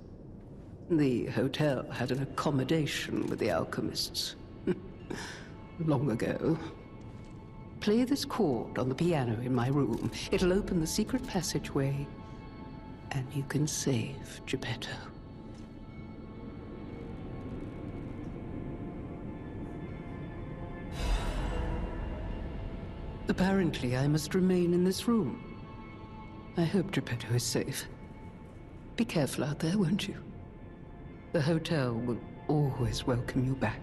S7: The hotel had an accommodation with the alchemists. Long ago. Play this chord on the piano in my room. It'll open the secret passageway, and you can save Geppetto. Apparently, I must remain in this room. I hope Geppetto is safe. Be careful out there, won't you? The hotel will always welcome you back.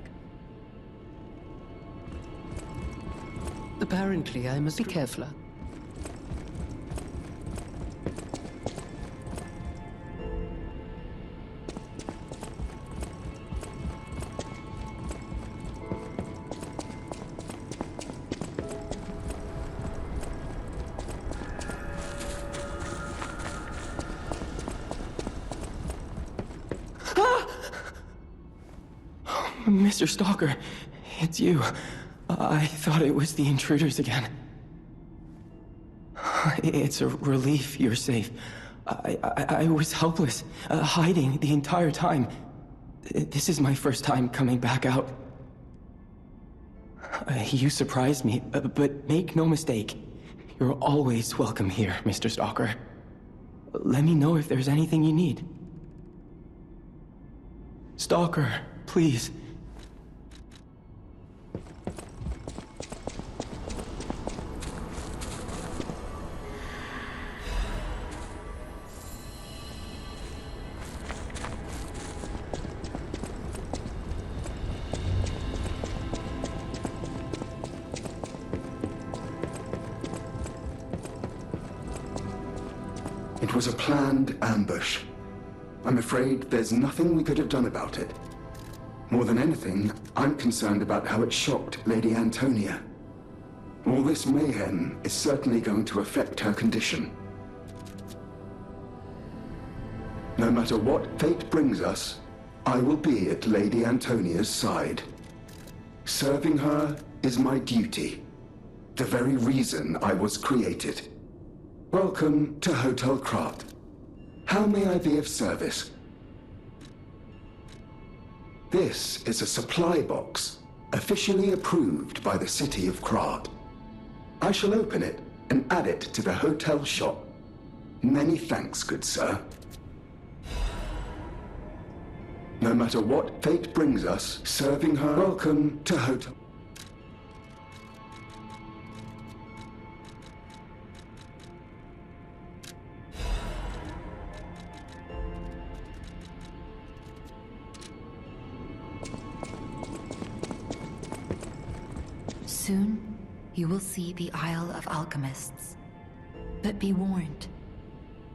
S7: Apparently, I must be careful.
S17: Mr. Stalker, it's you. I thought it was the intruders again. It's a relief you're safe. I was helpless, hiding the entire time. This is my first time coming back out. You surprised me, but make no mistake. You're always welcome here, Mr. Stalker. Let me know if there's anything you need. Stalker, please.
S6: It was a planned ambush. I'm afraid there's nothing we could have done about it. More than anything, I'm concerned about how it shocked Lady Antonia. All this mayhem is certainly going to affect her condition. No matter what fate brings us, I will be at Lady Antonia's side. Serving her is my duty, the very reason I was created. Welcome to Hotel Krat. How may I be of service? This is a supply box, officially approved by the city of Krat. I shall open it and add it to the hotel shop. Many thanks, good sir. No matter what fate brings us, serving her. Welcome to Hotel.
S11: Soon, you will see the Isle of Alchemists. But be warned,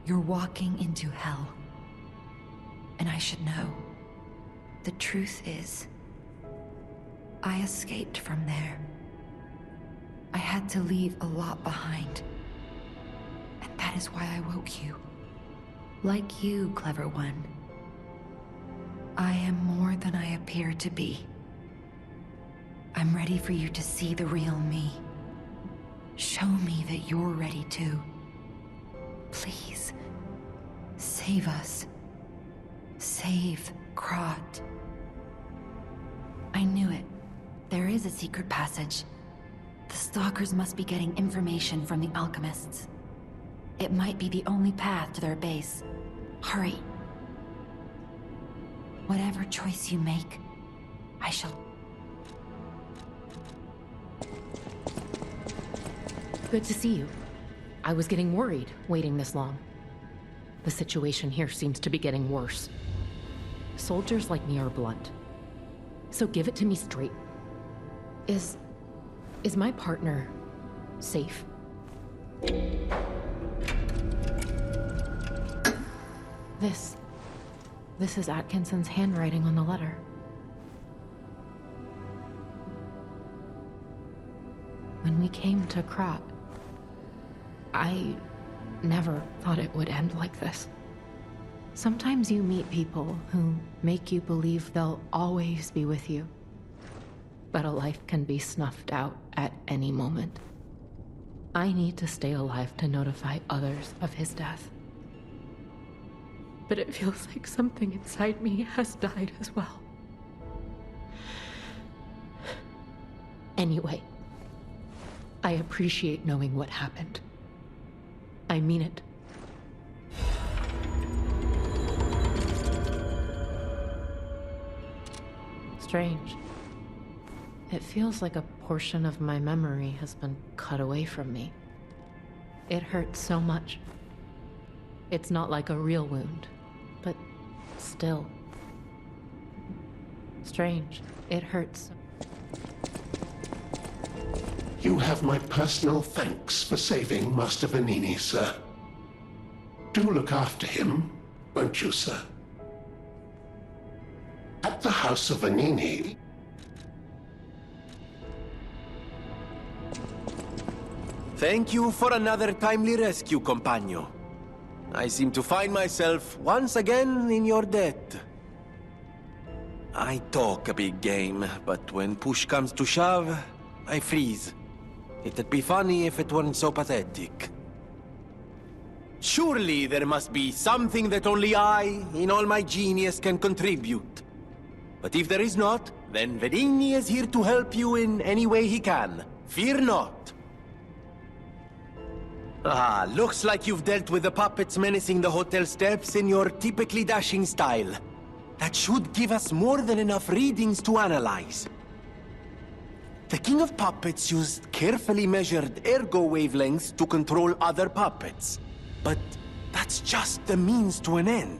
S11: you're walking into hell. And I should know. The truth is, I escaped from there. I had to leave a lot behind. And that is why I woke you. Like you, clever one. I am more than I appear to be. I'm ready for you to see the real me. Show me that you're ready too. Please, save us. Save Krat. I knew it. There is a secret passage. The Stalkers must be getting information from the Alchemists. It might be the only path to their base. Hurry. Whatever choice you make, I shall...
S9: Good to see you. I was getting worried waiting this long. The situation here seems to be getting worse. Soldiers like me are blunt. So give it to me straight. Is my partner safe? This is Atkinson's handwriting on the letter. When we came to Krat, I never thought it would end like this. Sometimes you meet people who make you believe they'll always be with you. But a life can be snuffed out at any moment. I need to stay alive to notify others of his death. But it feels like something inside me has died as well. Anyway, I appreciate knowing what happened. I mean it. Strange. It feels like a portion of my memory has been cut away from me. It hurts so much. It's not like a real wound, but still. Strange. It hurts.
S3: You have my personal thanks for saving Master Vanini, sir. Do look after him, won't you, sir? At the House of Vanini...
S10: Thank you for another timely rescue, Compagno. I seem to find myself once again in your debt. I talk a big game, but when push comes to shove, I freeze. It'd be funny if it weren't so pathetic. Surely there must be something that only I, in all my genius, can contribute. But if there is not, then Vanini is here to help you in any way he can. Fear not. Ah, looks like you've dealt with the puppets menacing the hotel steps in your typically dashing style. That should give us more than enough readings to analyze. The King of Puppets used carefully measured ergo wavelengths to control other puppets. But that's just the means to an end.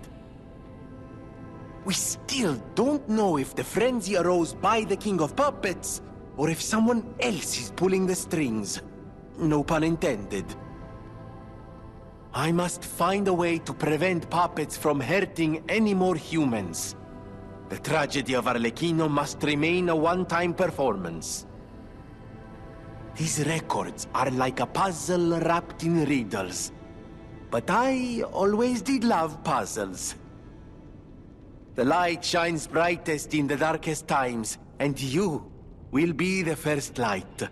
S10: We still don't know if the frenzy arose by the King of Puppets, or if someone else is pulling the strings. No pun intended. I must find a way to prevent puppets from hurting any more humans. The tragedy of Arlecchino must remain a one-time performance. These records are like a puzzle wrapped in riddles. But I always did love puzzles. The light shines brightest in the darkest times, and you will be the first light.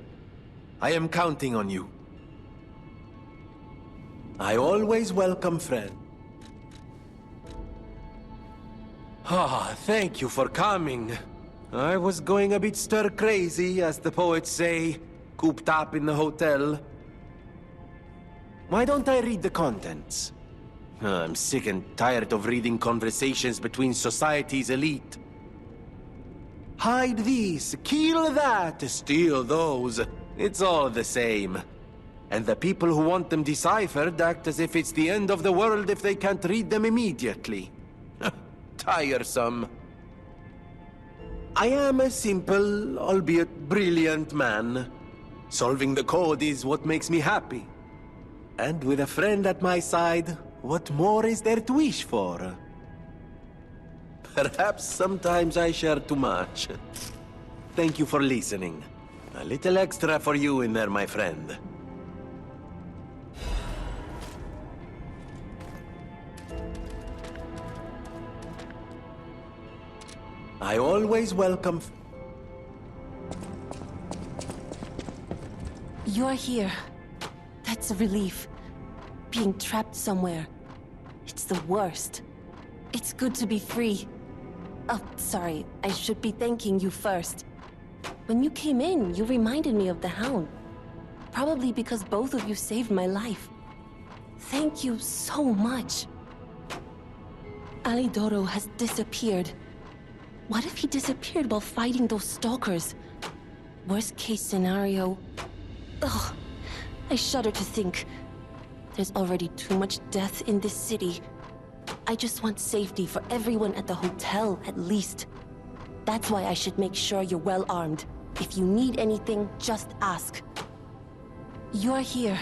S10: I am counting on you. I always welcome friends. Ah, thank you for coming. I was going a bit stir-crazy, as the poets say, cooped up in the hotel. Why don't I read the contents? I'm sick and tired of reading conversations between society's elite. Hide these, kill that, steal those. It's all the same. And the people who want them deciphered act as if it's the end of the world if they can't read them immediately. Tiresome. I am a simple, albeit brilliant man. Solving the code is what makes me happy. And with a friend at my side, what more is there to wish for? Perhaps sometimes I share too much. Thank you for listening. A little extra for you in there, my friend. I always welcome...
S8: You're here. That's a relief. Being trapped somewhere. It's the worst. It's good to be free. Oh, sorry. I should be thanking you first. When you came in, you reminded me of the Hound. Probably because both of you saved my life. Thank you so much. Alidoro has disappeared. What if he disappeared while fighting those stalkers? Worst case scenario... Ugh. I shudder to think. There's already too much death in this city. I just want safety for everyone at the hotel, at least. That's why I should make sure you're well armed. If you need anything, just ask. You're here.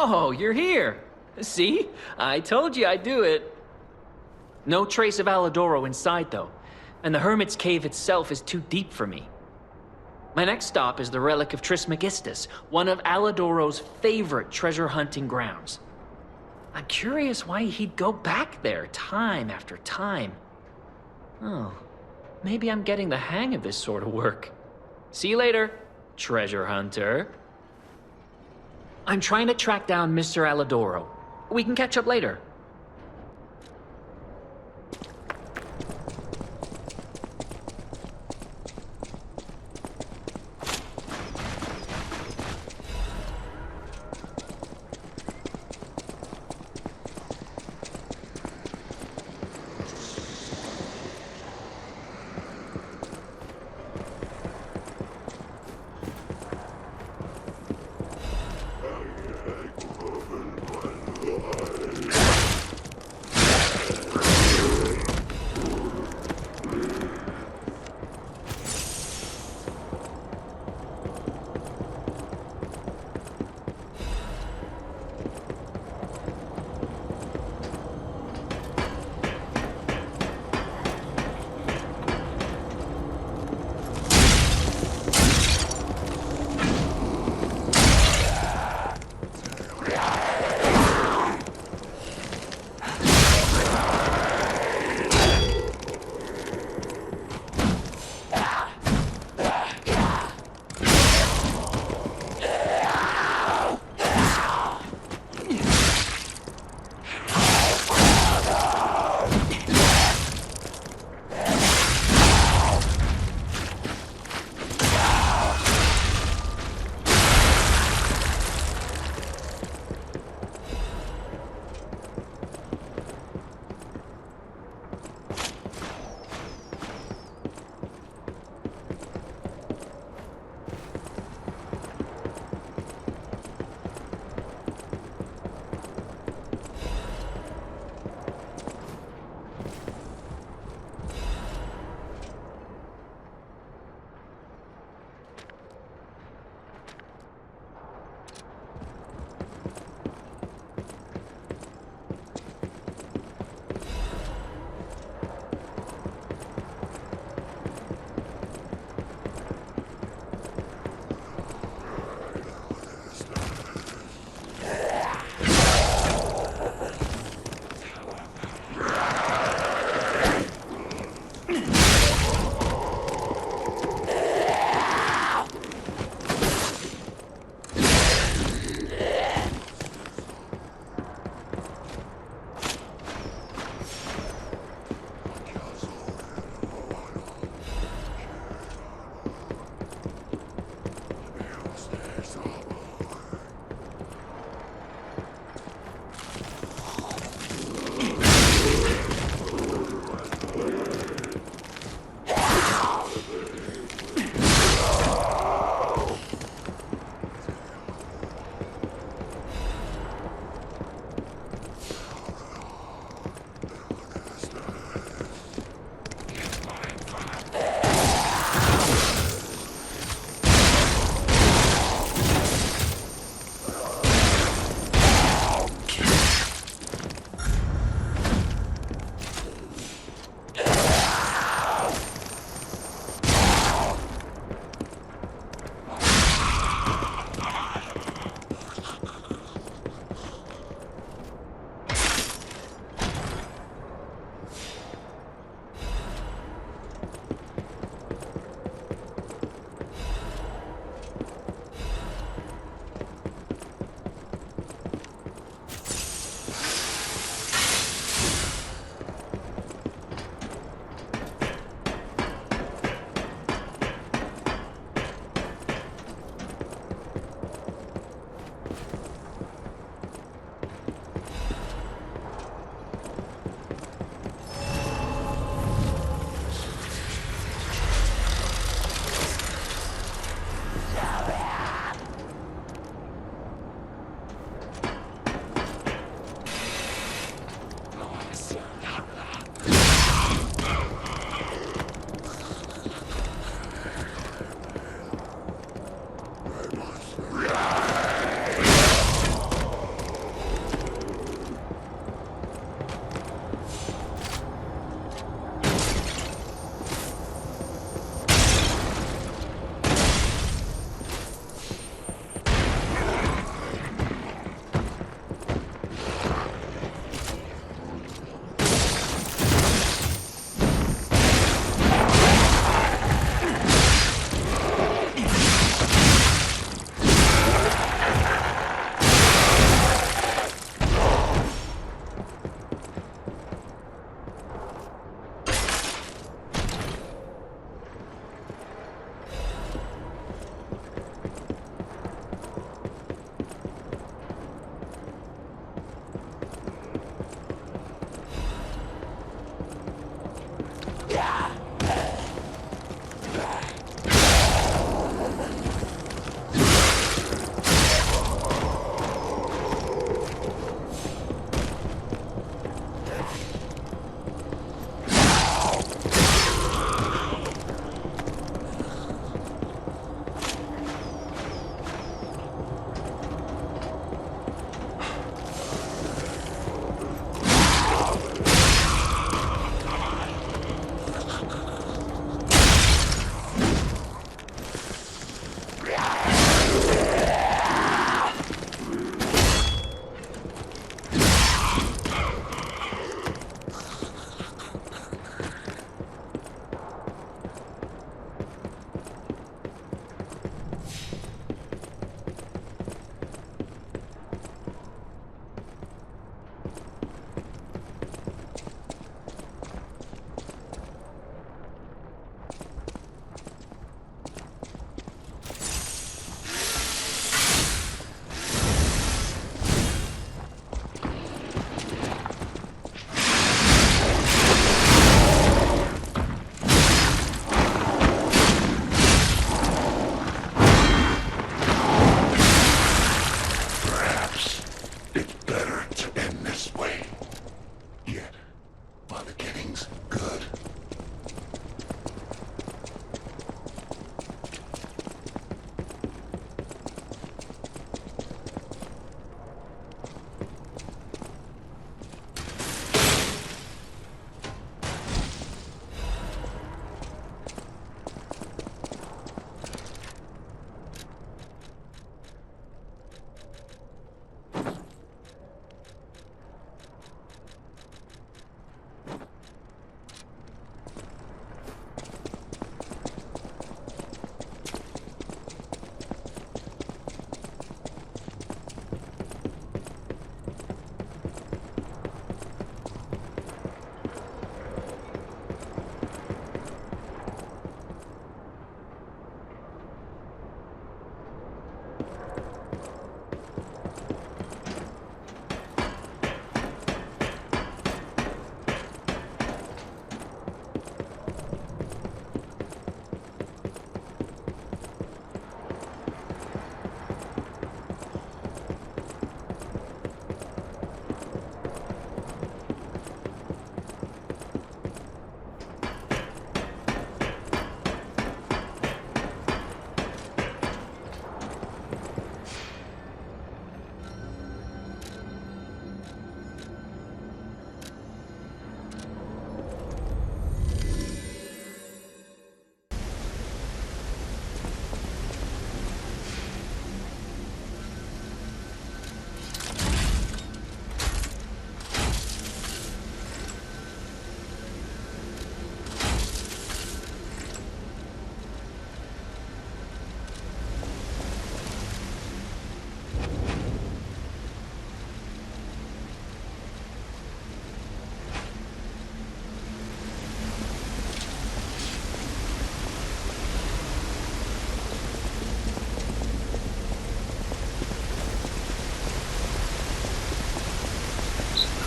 S5: Oh, you're here. See? I told you I'd do it. No trace of Alidoro inside, though. And the Hermit's Cave itself is too deep for me. My next stop is the Relic of Trismegistus, one of Alidoro's favorite treasure hunting grounds. I'm curious why he'd go back there time after time. Oh, maybe I'm getting the hang of this sort of work. See you later, treasure hunter. I'm trying to track down Mr. Alidoro. We can catch up later.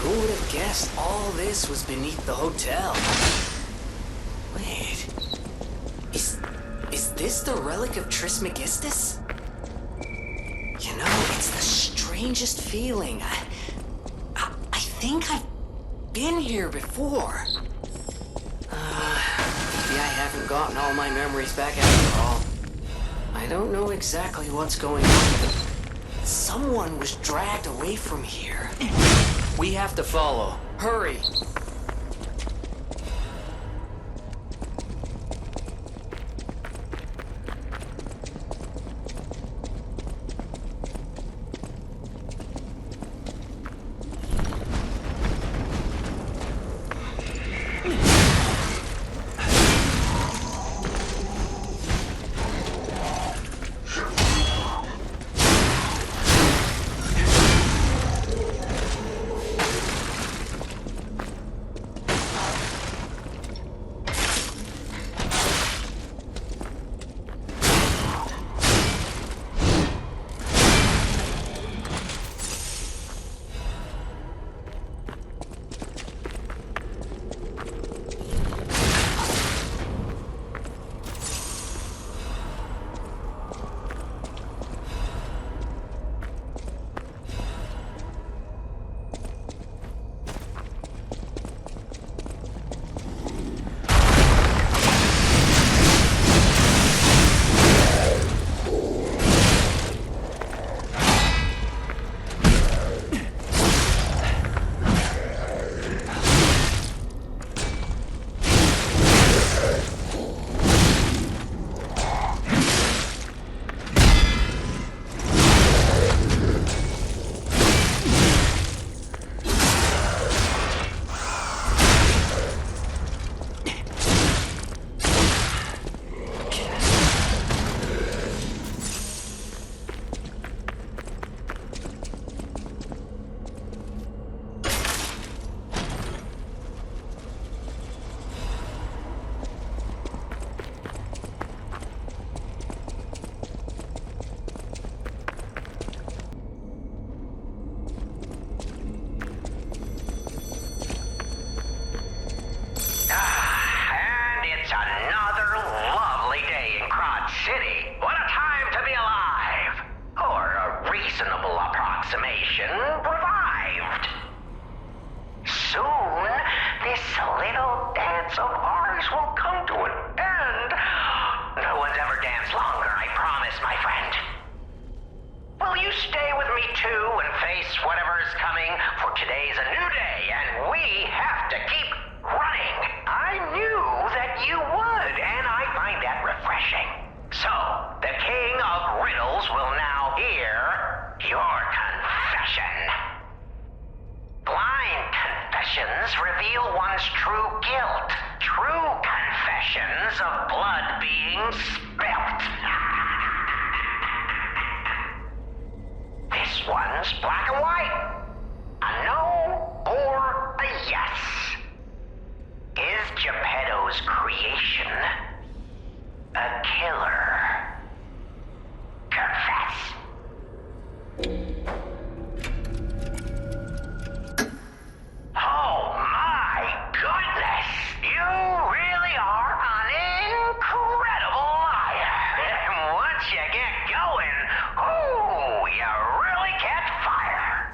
S1: Who would have guessed all this was beneath the hotel? Wait. Is this the relic of Trismegistus? You know, it's the strangest feeling. I think I've been here before. Maybe I haven't gotten all my memories back after all. I don't know exactly what's going on, but someone was dragged away from here. We have to follow. Hurry!
S18: Reveal one's true guilt. True confessions of blood being spilt. This one's black and white. A no or a yes. Is Geppetto's creation a killer? Confess. Oh my goodness! You really are an incredible liar. And once you get going, ooh, you really catch fire.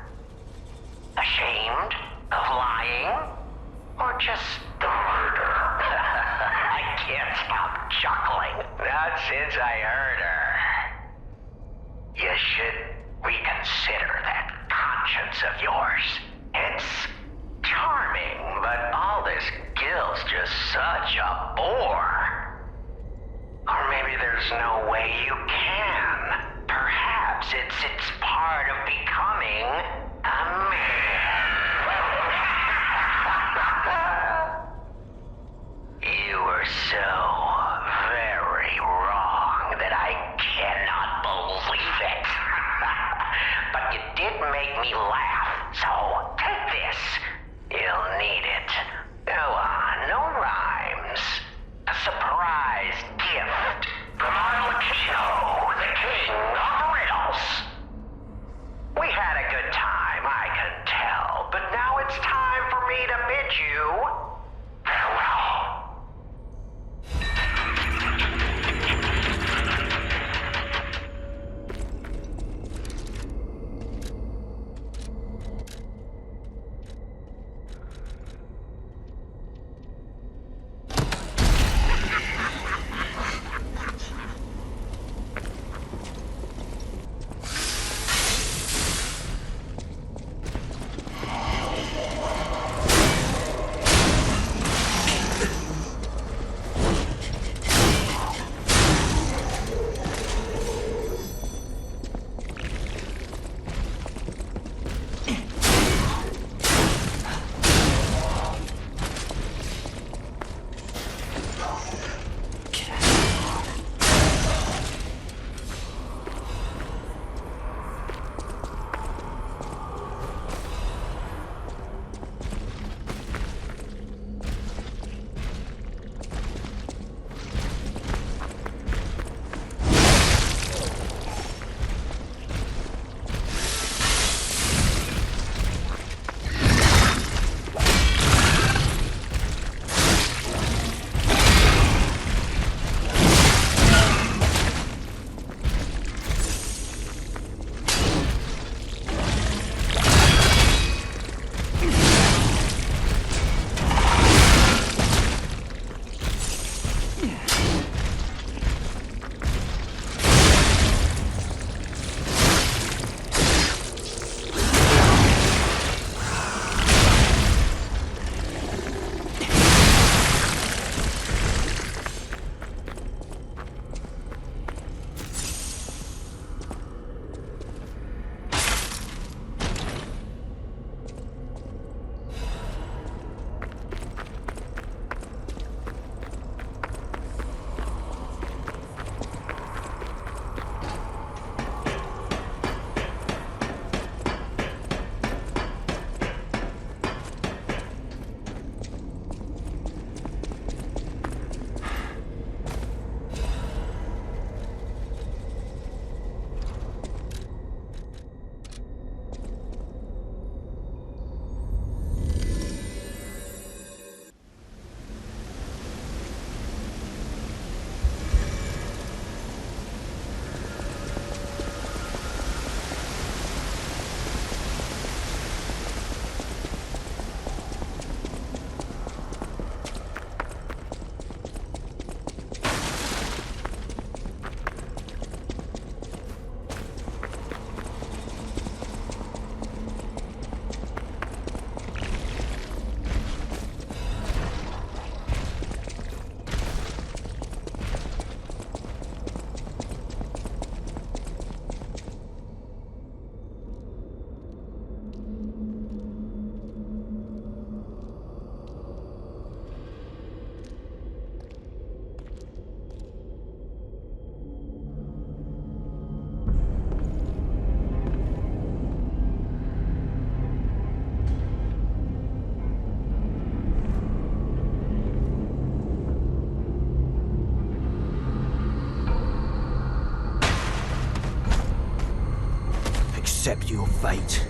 S19: fate.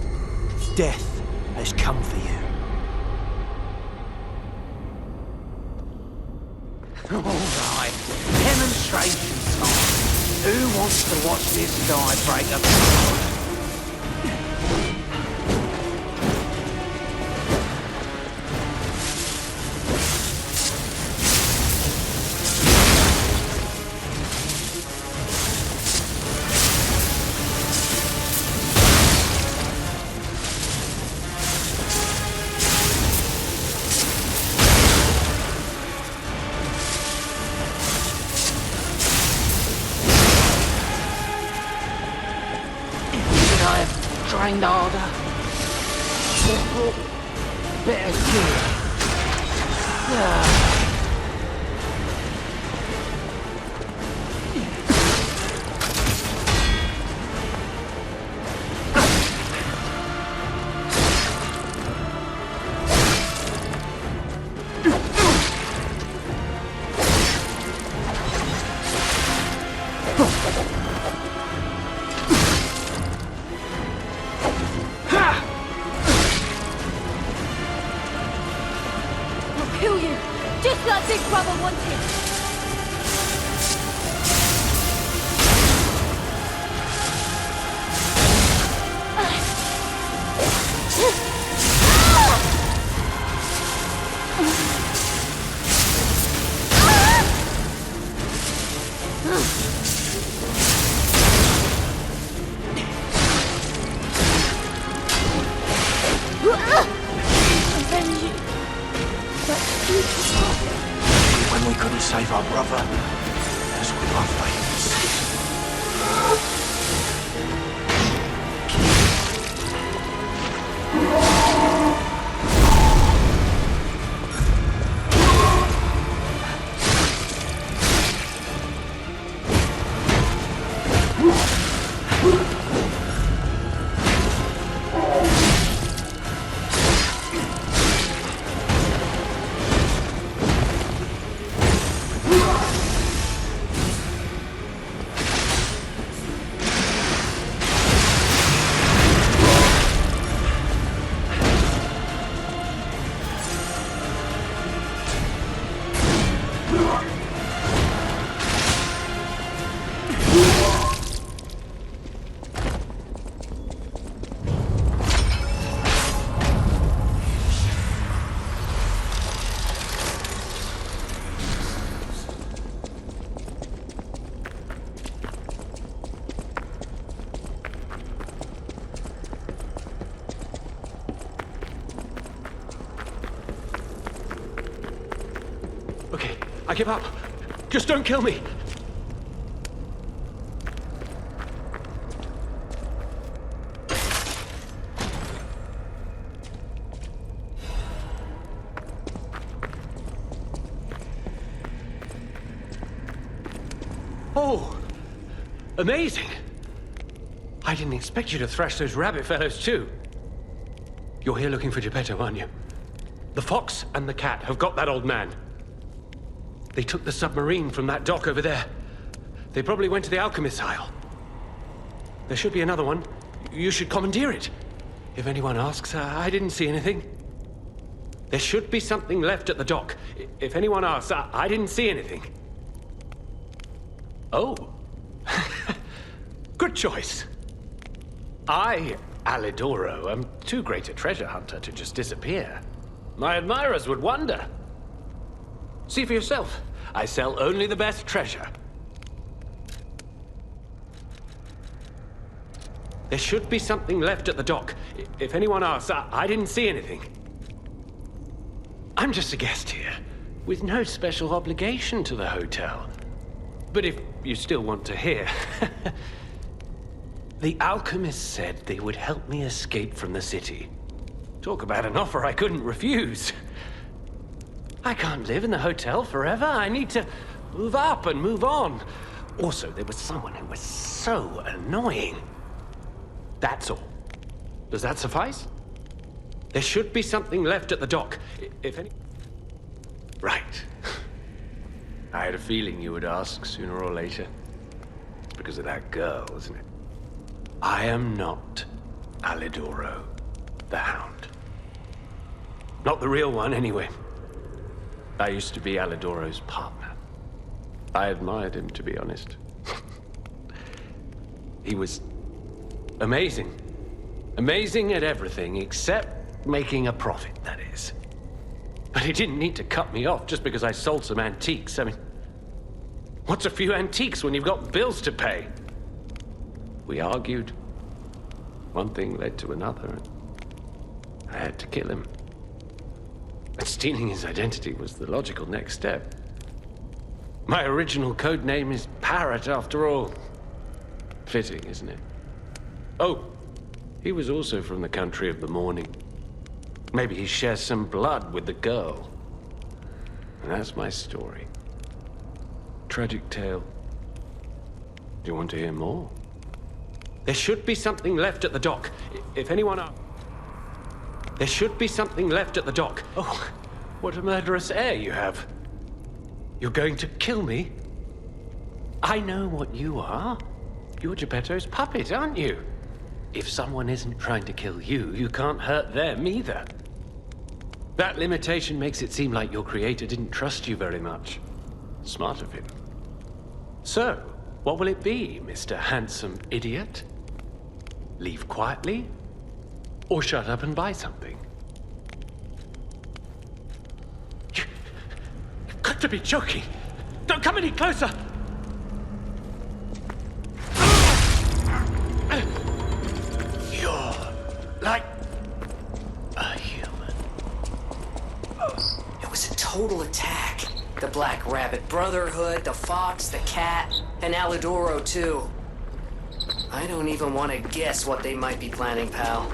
S19: Death has come for you. Alright, demonstration time. Who wants to watch this guy break a code? Trained harder. Better gear.
S15: Kill you, just like Big Brother wanted. Avenge you.
S19: When we couldn't save our brother, as we love fates.
S2: Okay, I give up. Just don't kill me. Oh, amazing. I didn't expect you to thrash those rabbit fellows too. You're here looking for Geppetto, aren't you? The fox and the cat have got that old man. They took the submarine from that dock over there. They probably went to the Alchemist's Isle. There should be another one. You should commandeer it. If anyone asks, I didn't see anything. There should be something left at the dock. If anyone asks, I didn't see anything. Oh. Good choice. I, Alidoro, am too great a treasure hunter to just disappear. My admirers would wonder. See for yourself. I sell only the best treasure. There should be something left at the dock. If anyone asks, I didn't see anything. I'm just a guest here, with no special obligation to the hotel. But if you still want to hear... The alchemist said they would help me escape from the city. Talk about an offer I couldn't refuse. I can't live in the hotel forever. I need to move up and move on. Also, there was someone who was so annoying. That's all. Does that suffice? There should be something left at the dock, if any... Right. I had a feeling you would ask sooner or later. It's because of that girl, isn't it? I am not Alidoro, the Hound. Not the real one, anyway. I used to be Alidoro's partner. I admired him, to be honest. He was amazing. Amazing at everything, except making a profit, that is. But he didn't need to cut me off just because I sold some antiques. I mean, what's a few antiques when you've got bills to pay? We argued. One thing led to another, and I had to kill him. But stealing his identity was the logical next step. My original code name is Parrot, after all. Fitting, isn't it? Oh, he was also from the country of the morning. Maybe he shares some blood with the girl. And that's my story. Tragic tale. Do you want to hear more? There should be something left at the dock. If anyone asks... There should be something left at the dock. Oh, what a murderous air you have. You're going to kill me? I know what you are. You're Geppetto's puppet, aren't you? If someone isn't trying to kill you, you can't hurt them either. That limitation makes it seem like your creator didn't trust you very much. Smart of him. So, what will it be, Mr. Handsome Idiot? Leave quietly? Or shut up and buy something? You've got to be joking! Don't come any closer! You're like a human.
S1: It was a total attack. The Black Rabbit Brotherhood, the Fox, the Cat, and Alidoro, too. I don't even want to guess what they might be planning, pal.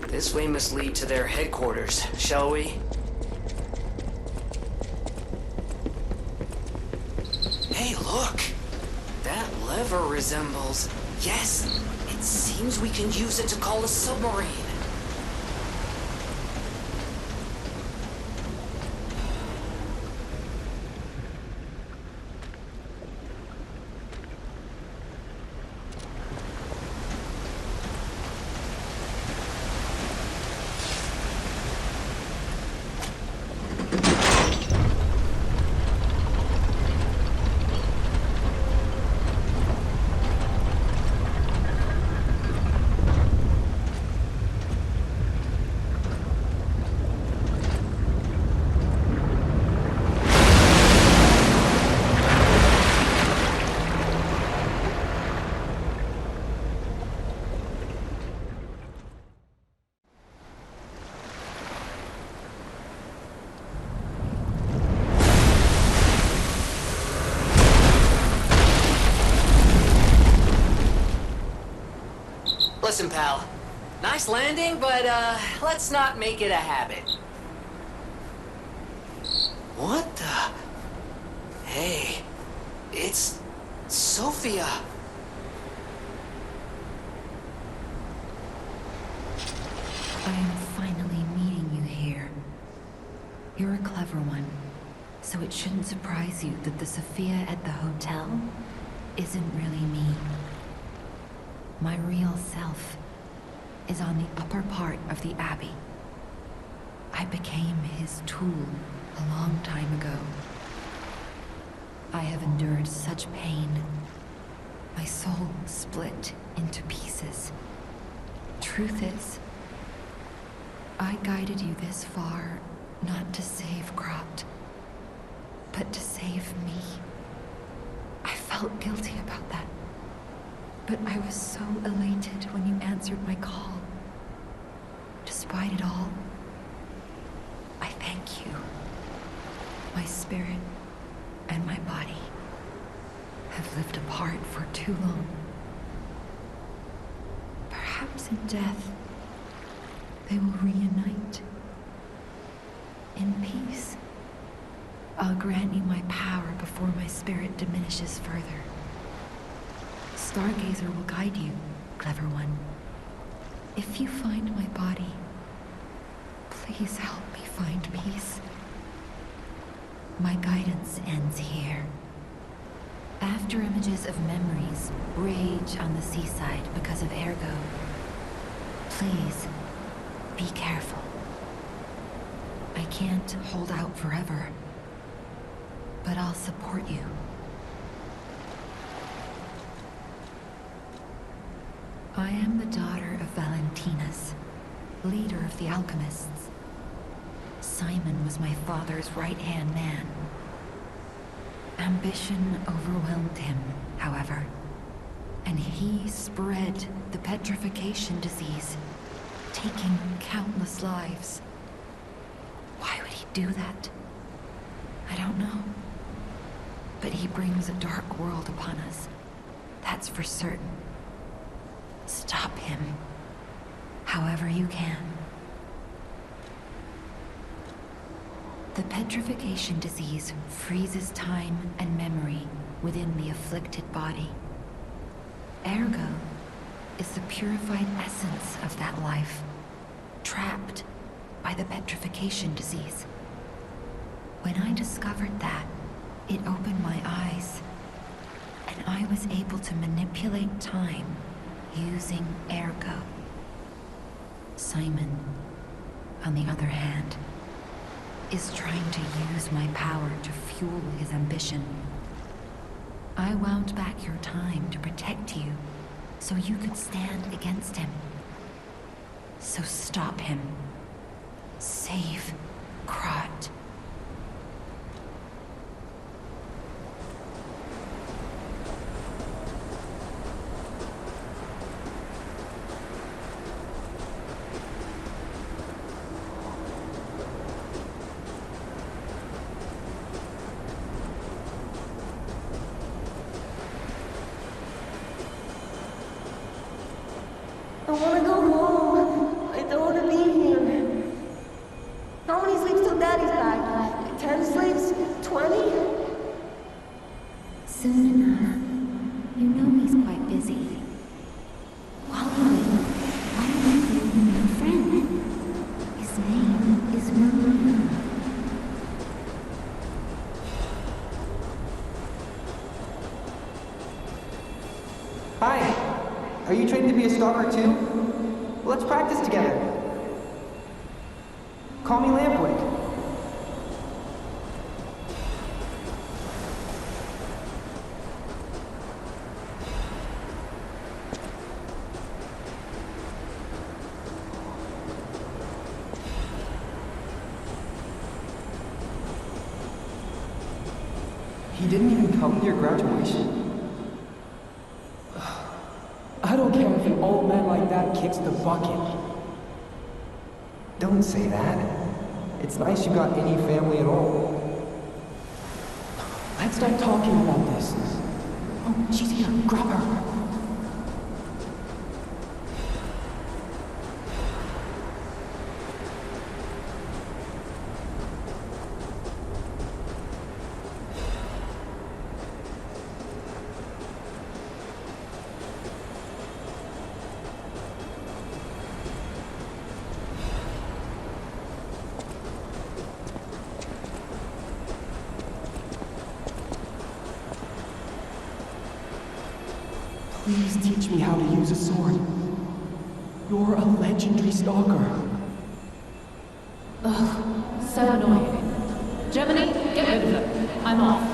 S1: This way must lead to their headquarters, shall we? Hey, look! That lever resembles... Yes! It seems we can use it to call a submarine. Listen, pal. Nice landing, but, let's not make it a habit. What the... Hey, it's... Sophia.
S11: I am finally meeting you here. You're a clever one, so it shouldn't surprise you that the Sophia at the hotel isn't really me. My real self is on the upper part of the Abbey. I became his tool a long time ago. I have endured such pain. My soul split into pieces. Truth is, I guided you this far not to save Cropt, but to save me. I felt guilty about that. But I was so elated when you answered my call. Despite it all, I thank you. My spirit and my body have lived apart for too long. Perhaps in death, they will reunite. In peace, I'll grant you my power before my spirit diminishes further. Stargazer will guide you, clever one. If you find my body, please help me find peace. My guidance ends here. After images of memories rage on the seaside because of Ergo, Please, be careful. I can't hold out forever, but I'll support you. I am the daughter of Valentinus, leader of the alchemists. Simon was my father's right-hand man. Ambition overwhelmed him, however, and he spread the petrification disease, taking countless lives. Why would he do that? I don't know. But he brings a dark world upon us. That's for certain. Stop him, however you can. The petrification disease freezes time and memory within the afflicted body. Ergo is the purified essence of that life, trapped by the petrification disease. When I discovered that, it opened my eyes, and I was able to manipulate time using Ergo. Simon, on the other hand, is trying to use my power to fuel his ambition. I wound back your time to protect you, so you could stand against him. So stop him. Save Krat.
S14: I wanna go home. I don't wanna be here. How many sleeps till Daddy's back? 10 sleeps? 20?
S11: Soon enough. You know he's quite busy. While why don't you give him your friend? His name is Maroon.
S20: Hi. Are you trained to be a stalker too? Well, let's practice together. Call me Lampwick. He didn't even come to your graduation? I don't care if an old man like that kicks the bucket. Don't say that. It's nice you got any family at all. Let's start talking about this.
S9: Oh, she's here. Grab her.
S20: Please teach me how to use a sword. You're a legendary stalker.
S9: Ugh, so annoying. Germany, get over them. I'm off.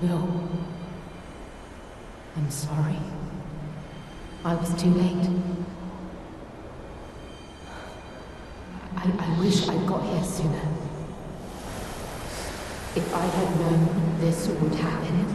S9: No. I'm sorry. I was too late. I wish I'd got here sooner. If I had known this would happen.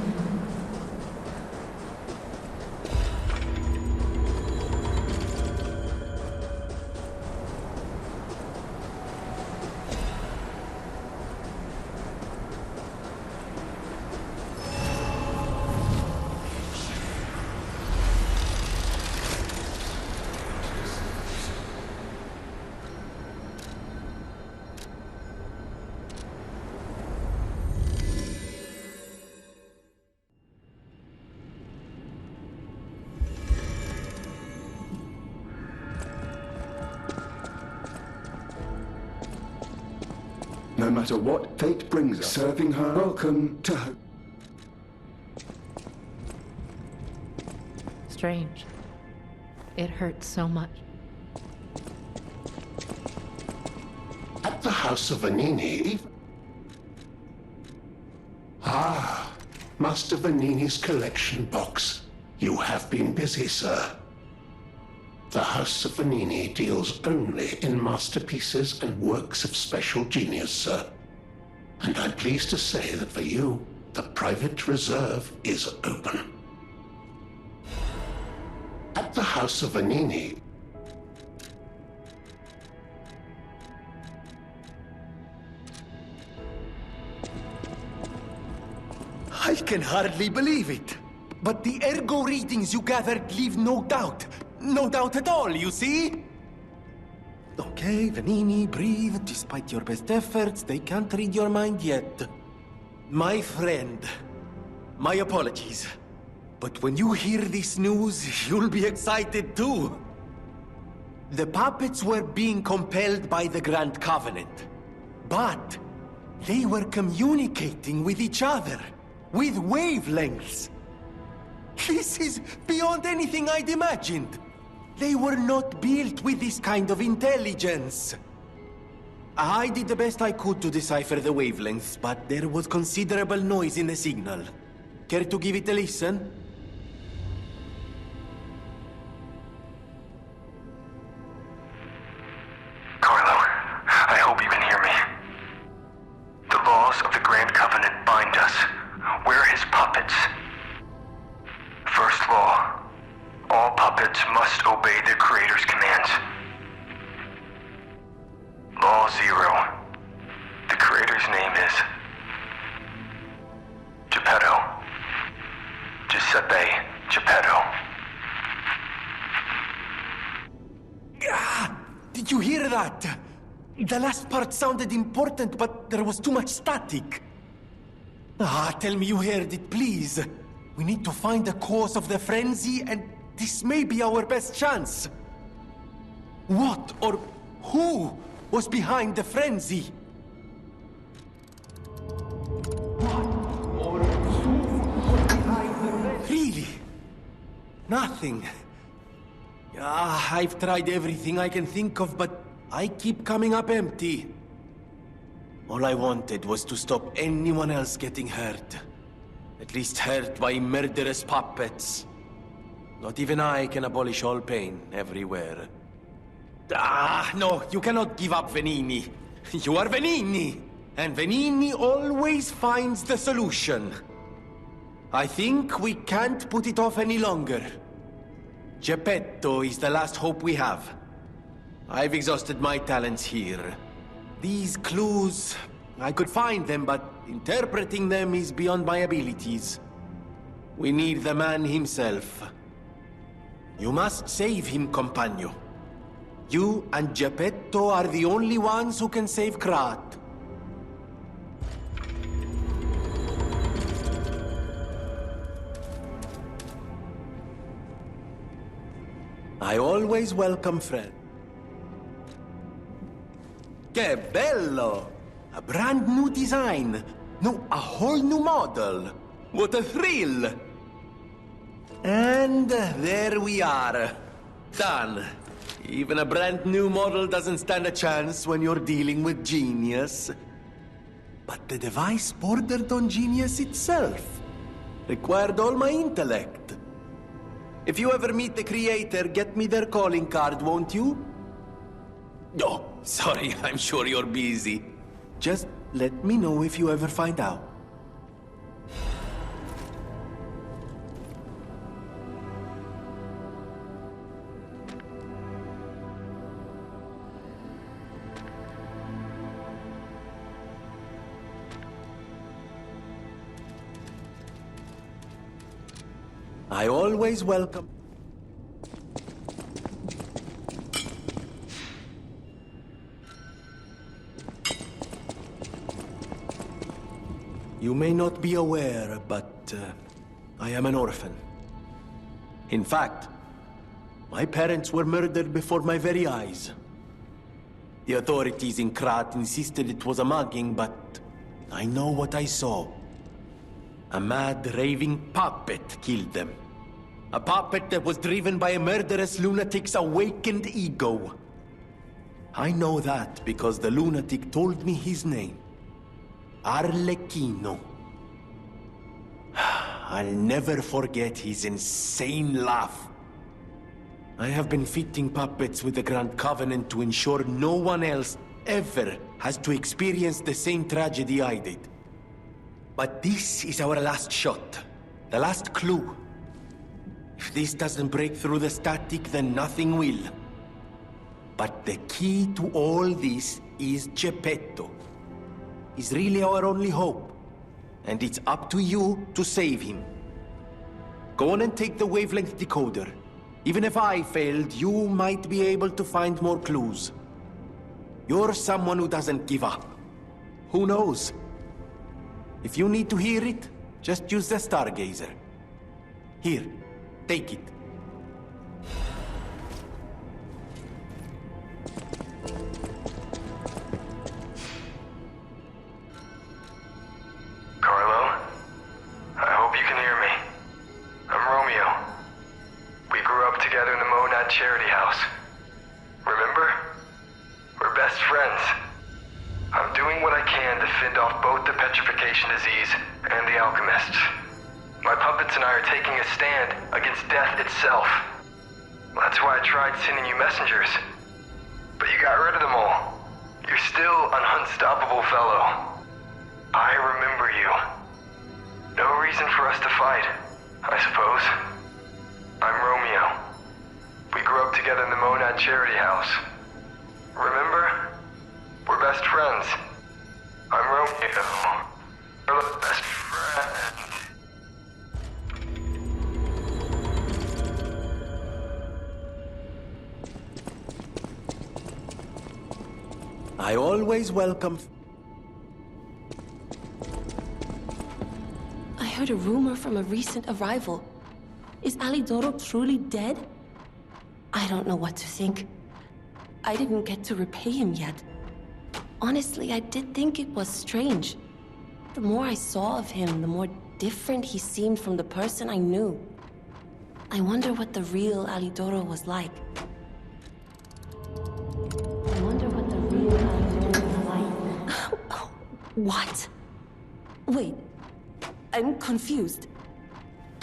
S6: matter what fate brings us, serving her. Welcome to her.
S9: Strange. It hurts so much.
S3: At the House of Vanini. Ah, Master Vanini's collection box. You have been busy, sir. The House of Vanini deals only in masterpieces and works of special genius, sir. And I'm pleased to say that for you, the private reserve is open. At the House of Vanini,
S10: I can hardly believe it. But the ergo readings you gathered leave no doubt. No doubt at all, you see? Okay, Vanini, breathe. Despite your best efforts, they can't read your mind yet. My friend, my apologies. But when you hear this news, you'll be excited too. The puppets were being compelled by the Grand Covenant. But they were communicating with each other, with wavelengths. This is beyond anything I'd imagined. They were not built with this kind of intelligence. I did the best I could to decipher the wavelengths, but there was considerable noise in the signal. Care to give it a listen?
S3: Carlo, I hope you can hear me. The laws of the Grand Covenant bind us. We're his puppets. First law, all puppets must obey their creator's commands. Law 0, the creator's name is Geppetto. Giuseppe Geppetto.
S10: Did you hear that? The last part sounded important, but there was too much static. Tell me you heard it, please. We need to find the cause of the frenzy, and this may be our best chance. What or who was behind the frenzy? Really? Nothing. I've tried everything I can think of, but I keep coming up empty. All I wanted was to stop anyone else getting hurt. At least hurt by murderous puppets. Not even I can abolish all pain everywhere. No, you cannot give up Vanini. You are Vanini, and Vanini always finds the solution. I think we can't put it off any longer. Geppetto is the last hope we have. I've exhausted my talents here. These clues, I could find them, but interpreting them is beyond my abilities. We need the man himself. You must save him, Compagno. You and Geppetto are the only ones who can save Krat. I always welcome friends. Que bello! A brand new design. No, a whole new model. What a thrill! And there we are. Done. Even a brand new model doesn't stand a chance when you're dealing with genius. But the device bordered on genius itself. Required all my intellect. If you ever meet the creator, get me their calling card, won't you? Oh, sorry, I'm sure you're busy. Just let me know if you ever find out. I always welcome... You may not be aware, but I am an orphan. In fact, my parents were murdered before my very eyes. The authorities in Krat insisted it was a mugging, but I know what I saw. A mad, raving puppet killed them. A puppet that was driven by a murderous lunatic's awakened ego. I know that because the lunatic told me his name. Arlecchino. I'll never forget his insane laugh. I have been fitting puppets with the Grand Covenant to ensure no one else ever has to experience the same tragedy I did. But this is our last shot. The last clue. If this doesn't break through the static, then nothing will. But the key to all this is Geppetto. He's really our only hope. And it's up to you to save him. Go on and take the wavelength decoder. Even if I failed, you might be able to find more clues. You're someone who doesn't give up. Who knows? If you need to hear it, just use the Stargazer. Here, take it.
S21: Carlo? I hope you can hear me. I'm Romeo. We grew up together in the Monad Charity House. Remember? We're best friends. I'm doing what I can to fend off both the petrification disease and the alchemists. My puppets and I are taking a stand against death itself. That's why I tried sending you messengers. But you got rid of them all. You're still an unstoppable fellow. I remember you. No reason for us to fight, I suppose. I'm Romeo. We grew up together in the Monad Charity House. Remember? We're best friends. I'm Romeo. We're the best friends.
S10: I always welcome...
S8: I heard a rumor from a recent arrival. Is Alidoro truly dead? I don't know what to think. I didn't get to repay him yet. Honestly, I did think it was strange. The more I saw of him, the more different he seemed from the person I knew. I wonder what the real Alidoro was like. What? Wait, I'm confused.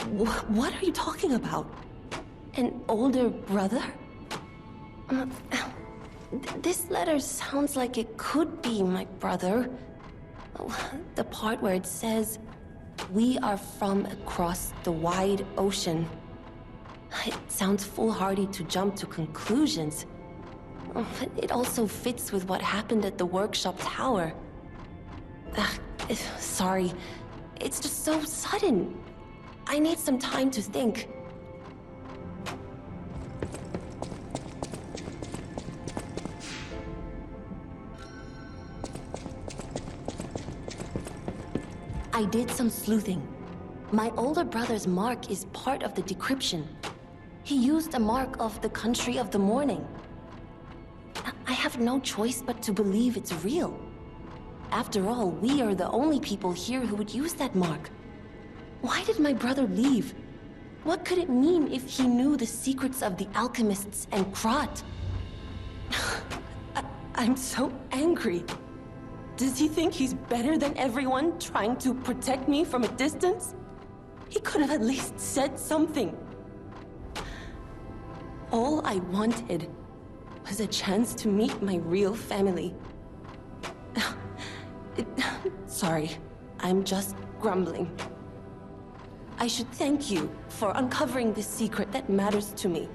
S8: What are you talking about? An older brother? This letter sounds like it could be my brother. The part where it says, "We are from across the wide ocean." It sounds foolhardy to jump to conclusions. It also fits with what happened at the workshop tower. Sorry. It's just so sudden. I need some time to think. I did some sleuthing. My older brother's mark is part of the decryption. He used a mark of the Country of the Morning. I have no choice but to believe it's real. After all, we are the only people here who would use that mark. Why did my brother leave? What could it mean if he knew the secrets of the alchemists and Krat? I'm so angry. Does he think he's better than everyone, trying to protect me from a distance? He could have at least said something. All I wanted was a chance to meet my real family. Sorry, I'm just grumbling. I should thank you for uncovering this secret that matters to me.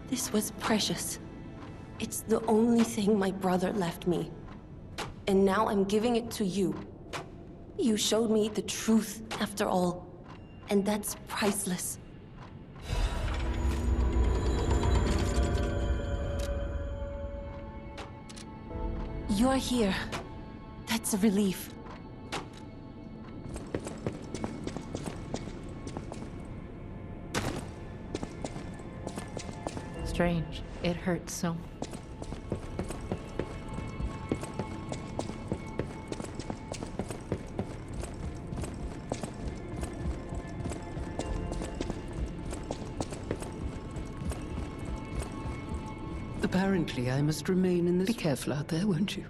S8: This was precious. It's the only thing my brother left me. And now I'm giving it to you. You showed me the truth after all, and that's priceless. You're here. That's a relief.
S9: Strange. It hurts so.
S7: Apparently, I must remain in this. Be careful out there, won't you?